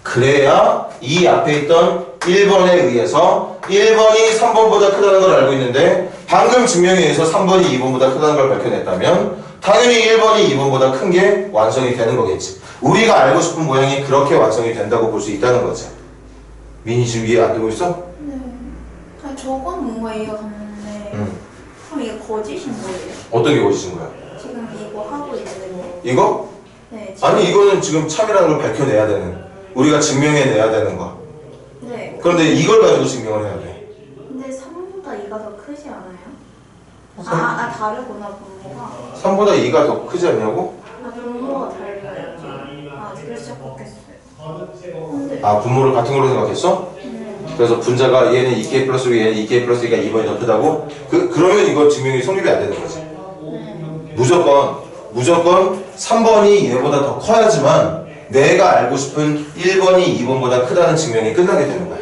그래야 이 앞에 있던 1번에 의해서 1번이 3번보다 크다는 걸 알고 있는데 방금 증명에 의해서 3번이 2번보다 크다는 걸 밝혀냈다면 당연히 1번이 2번보다 큰 게 완성이 되는 거겠지. 우리가 알고 싶은 모양이 그렇게 완성이 된다고 볼 수 있다는 거지. 민이 지금 이해 안 되고 있어? 네. 아니, 저건 뭔가 이해가 갔는데. 그럼 이게 거짓인 거예요? 어떤 게 거짓인 거야? 지금 이거 하고 있는 거. 이거? 네. 지금. 아니, 이거는 지금 참이라는 걸 밝혀내야 되는, 우리가 증명해내야 되는 거. 네. 그런데 이걸 가지고 증명을 해야 돼. 근데 3보다 2가 더 크지 않아요? 다르구나, 분모가. 3보다 2가 더 크지 않냐고? 분모가 달라야지. 그래서 시작했어요. 근데. 분모를 같은 걸로 생각했어? 그래서 분자가 얘는 2k 플러스 얘는 2k 플러스 2가 2번이 더 크다고? 그러면 이거 증명이 성립이 안 되는 거지. 무조건 3번이 얘보다 더 커야지만 내가 알고 싶은 1번이 2번보다 크다는 증명이 끝나게 되는 거야.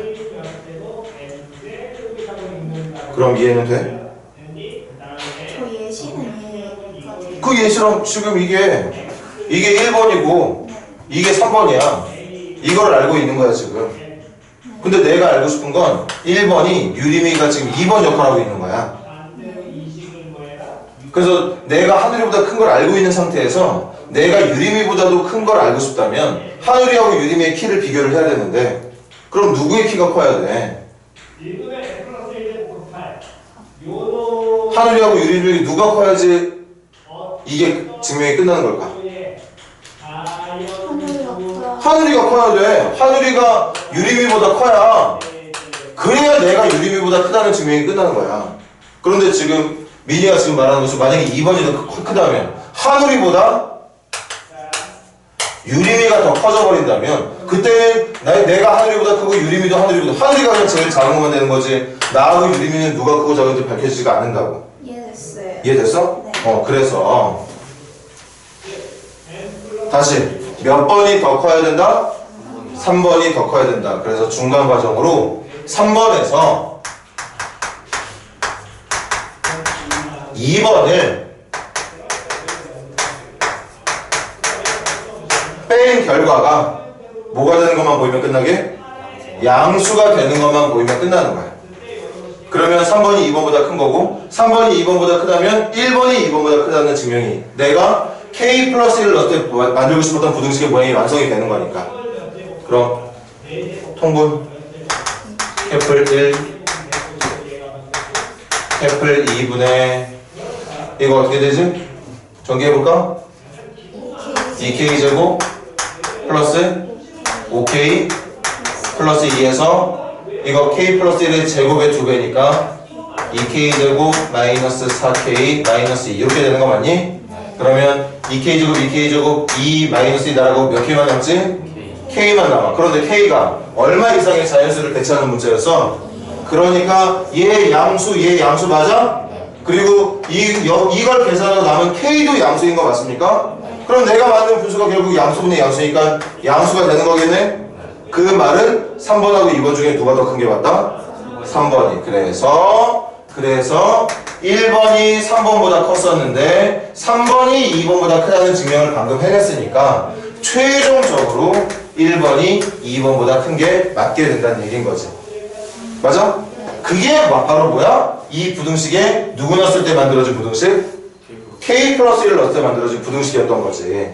그럼 이해는 돼? 저 예시는 이해가 돼요. 그 예시랑 지금 이게 1번이고 이게 3번이야. 이걸 알고 있는 거야 지금. 근데 내가 알고 싶은 건 1번이 유리미가 지금 2번 역할하고 있는 거야. 그래서 내가 하늘이보다 큰 걸 알고 있는 상태에서 내가 유리미보다도 큰 걸 알고 싶다면 하늘이하고 유리미의 키를 비교를 해야 되는데, 그럼 누구의 키가 커야 돼? 하늘이하고 유리미 누가 커야지 이게 증명이 끝나는 걸까? 하늘이가 커야 돼. 하늘이가 유리미보다 커야, 그래야 내가 유리미보다 크다는 증명이 끝나는 거야. 그런데 지금 민이가 지금 말하는 것은 만약에 2번이 더 크다면 하늘이보다 유리미가 더 커져버린다면 그때는 내가 하늘이보다 크고 유리미도 하늘이보다, 하늘이가 그냥 제일 작은 것만 되는 거지 나하고 유리미는 누가 크고 작은지 밝혀지지가 않는다고. 이해됐어요. 이해됐어? 네. 그래서 다시 몇 번이 더 커야 된다? 3번이 더 커야 된다. 그래서 중간 과정으로 3번에서 2번을 뺀 결과가 뭐가 되는 것만 보이면 끝나게? 양수가 되는 것만 보이면 끝나는 거야. 그러면 3번이 2번보다 큰 거고 3번이 2번보다 크다면 1번이 2번보다 크다는 증명이, 내가 K 플러스 1을 넣을 때 만들고 싶었던 부등식의 모양이 완성이 되는 거니까. 그럼 통분 캐플 1 캐플 2분의 이거 어떻게 되지? 전개해볼까? 2K제곱 플러스 5K 플러스 2에서 이거 K 플러스 1의 제곱의 2배니까 2K제곱 마이너스 4K 마이너스 2 이렇게 되는 거 맞니? 그러면 2K제곱 2K제곱 2 마이너스 2 나라고 몇 K만 남지? K. K만 남아. 그런데 K가 얼마 이상의 자연수를 대체하는 문제였어? 그러니까 얘 양수 맞아? 그리고 이걸 계산하고 남은 K도 양수인 거 맞습니까? 그럼 내가 만든 분수가 결국 양수분의 양수니까 양수가 되는 거겠네? 그 말은 3번하고 2번 중에 누가 더 큰 게 맞다? 3번이. 그래서 1번이 3번보다 컸었는데 3번이 2번보다 크다는 증명을 방금 해냈으니까 최종적으로 1번이 2번보다 큰 게 맞게 된다는 얘기인 거지. 맞아? 그게 바로 뭐야? 이 부등식에 누구 넣었을 때 만들어진 부등식? K 플러스 1을 넣었을 때 만들어진 부등식이었던 거지.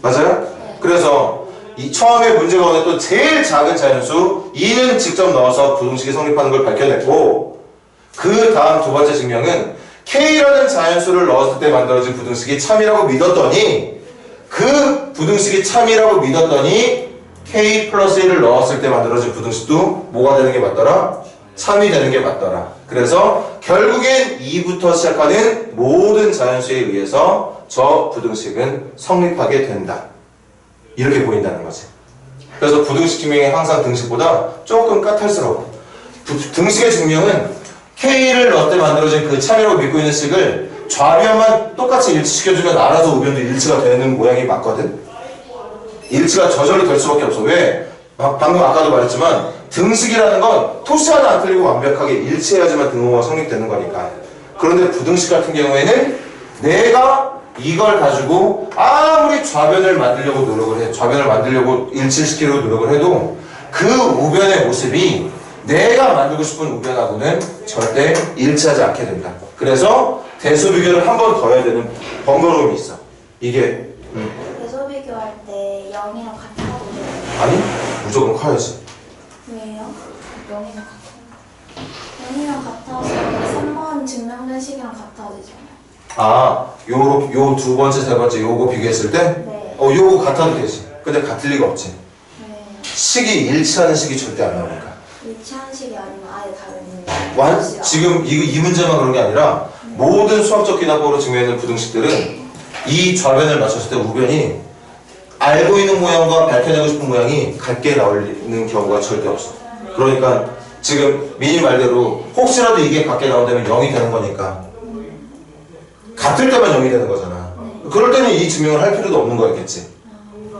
맞아요? 그래서 이 처음에 문제가 원했던 제일 작은 자연수 2는 직접 넣어서 부등식이 성립하는 걸 밝혀냈고, 그 다음 두 번째 증명은 K라는 자연수를 넣었을 때 만들어진 부등식이 참이라고 믿었더니, 그 부등식이 참이라고 믿었더니 K 플러스 1을 넣었을 때 만들어진 부등식도 뭐가 되는 게 맞더라? 참이 되는 게 맞더라. 그래서 결국엔 2부터 시작하는 모든 자연수에 의해서 저 부등식은 성립하게 된다. 이렇게 보인다는 거지. 그래서 부등식 증명이 항상 등식보다 조금 까탈스러워. 등식의 증명은 K를 넣을 때 만들어진 그 참이라고 믿고 있는 식을 좌변만 똑같이 일치시켜주면 알아서 우변도 일치가 되는 모양이 맞거든. 일치가 저절로 될 수밖에 없어. 왜? 방금 아까도 말했지만 등식이라는 건 토시 하나 안 틀리고 완벽하게 일치해야지만 등호가 성립되는 거니까. 그런데 부등식 같은 경우에는 내가 이걸 가지고 아무리 좌변을 만들려고 노력을 해, 좌변을 만들려고 일치시키려고 노력을 해도 그 우변의 모습이 내가 만들고 싶은 우변하고는 절대 일치하지 않게 된다. 그래서 대수 비교를 한 번 더 해야 되는 번거로움이 있어. 이게 대소 비교할 때 0이랑 같아도 돼요? 아니 무조건 커야지. 왜요? 0이랑 같아요. 0이랑 같아서 3번 증명된 식이랑 같아야 되잖아요. 요 두 번째, 세 번째 요거 비교했을 때? 네. 요거 같아도 되지. 근데 같을 리가 없지. 네. 식이 일치하는 식이 절대 안 나오니까. 일치한 식이 아니면 아예 다른 식이야. 지금 이 문제만 그런 게 아니라 모든 수학적 기납법으로 증명하는 부등식들은 이 좌변을 맞췄을 때 우변이 알고 있는 모양과 밝혀내고 싶은 모양이 같게 나오는 경우가 절대 없어. 그러니까 지금 미니 말대로 혹시라도 이게 같게 나온다면 0이 되는 거니까 같을 때만 0이 되는 거잖아. 그럴 때는 이 증명을 할 필요도 없는 거였겠지.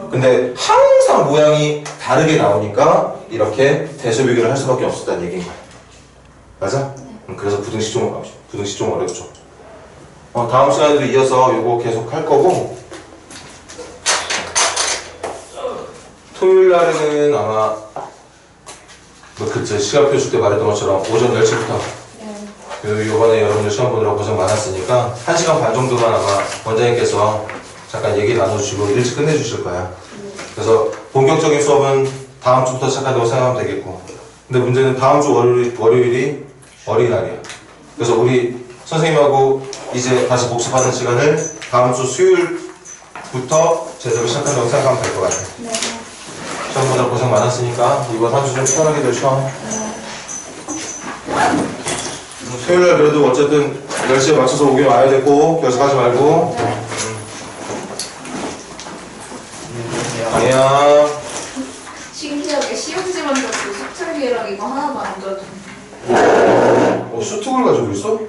근데 항상 모양이 다르게 나오니까 이렇게 대소 비교를 할 수밖에 없었다는 얘기인 거야. 맞아? 그래서 부등식 좀 어렵죠. 다음 시간에도 이어서 이거 계속 할 거고, 토요일 날에는 아마 그때 시간표 줄 때 말했던 것처럼 오전 10시부터 요번에 여러분들 시험 보느라 고생 많았으니까 1시간 반 정도만 아마 원장님께서 잠깐 얘기 나눠주시고 일찍 끝내주실 거야. 그래서 본격적인 수업은 다음 주부터 시작한다고 생각하면 되겠고, 근데 문제는 다음 주 월요일이 어린이날이야. 그래서 우리 선생님하고 이제 다시 복습하는 시간을 다음 주 수요일부터 제대로 시작한다고 생각하면 될 것 같아. 네. 시험 보느라 고생 많았으니까 이번 한 주 좀 편하게 쉬어. 토요일날 그래도 어쨌든 10시에 맞춰서 오긴 와야 되고 결석하지 말고. 아니야. 신기하게 시험지만 줬고 숙제기랑 이거 하나도 안 줘줘. 수특을 가지고 있어?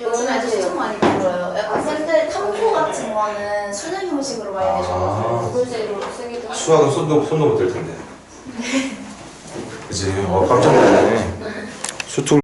요즘에 수능 많이 불어요. 약간 쌤들 탐구 같은 거는 수능 형식으로 많이 내셔서 구글제로 쓰기도 수학은 손도 못 댈 텐데. 그치? 깜짝 놀랐네. 수특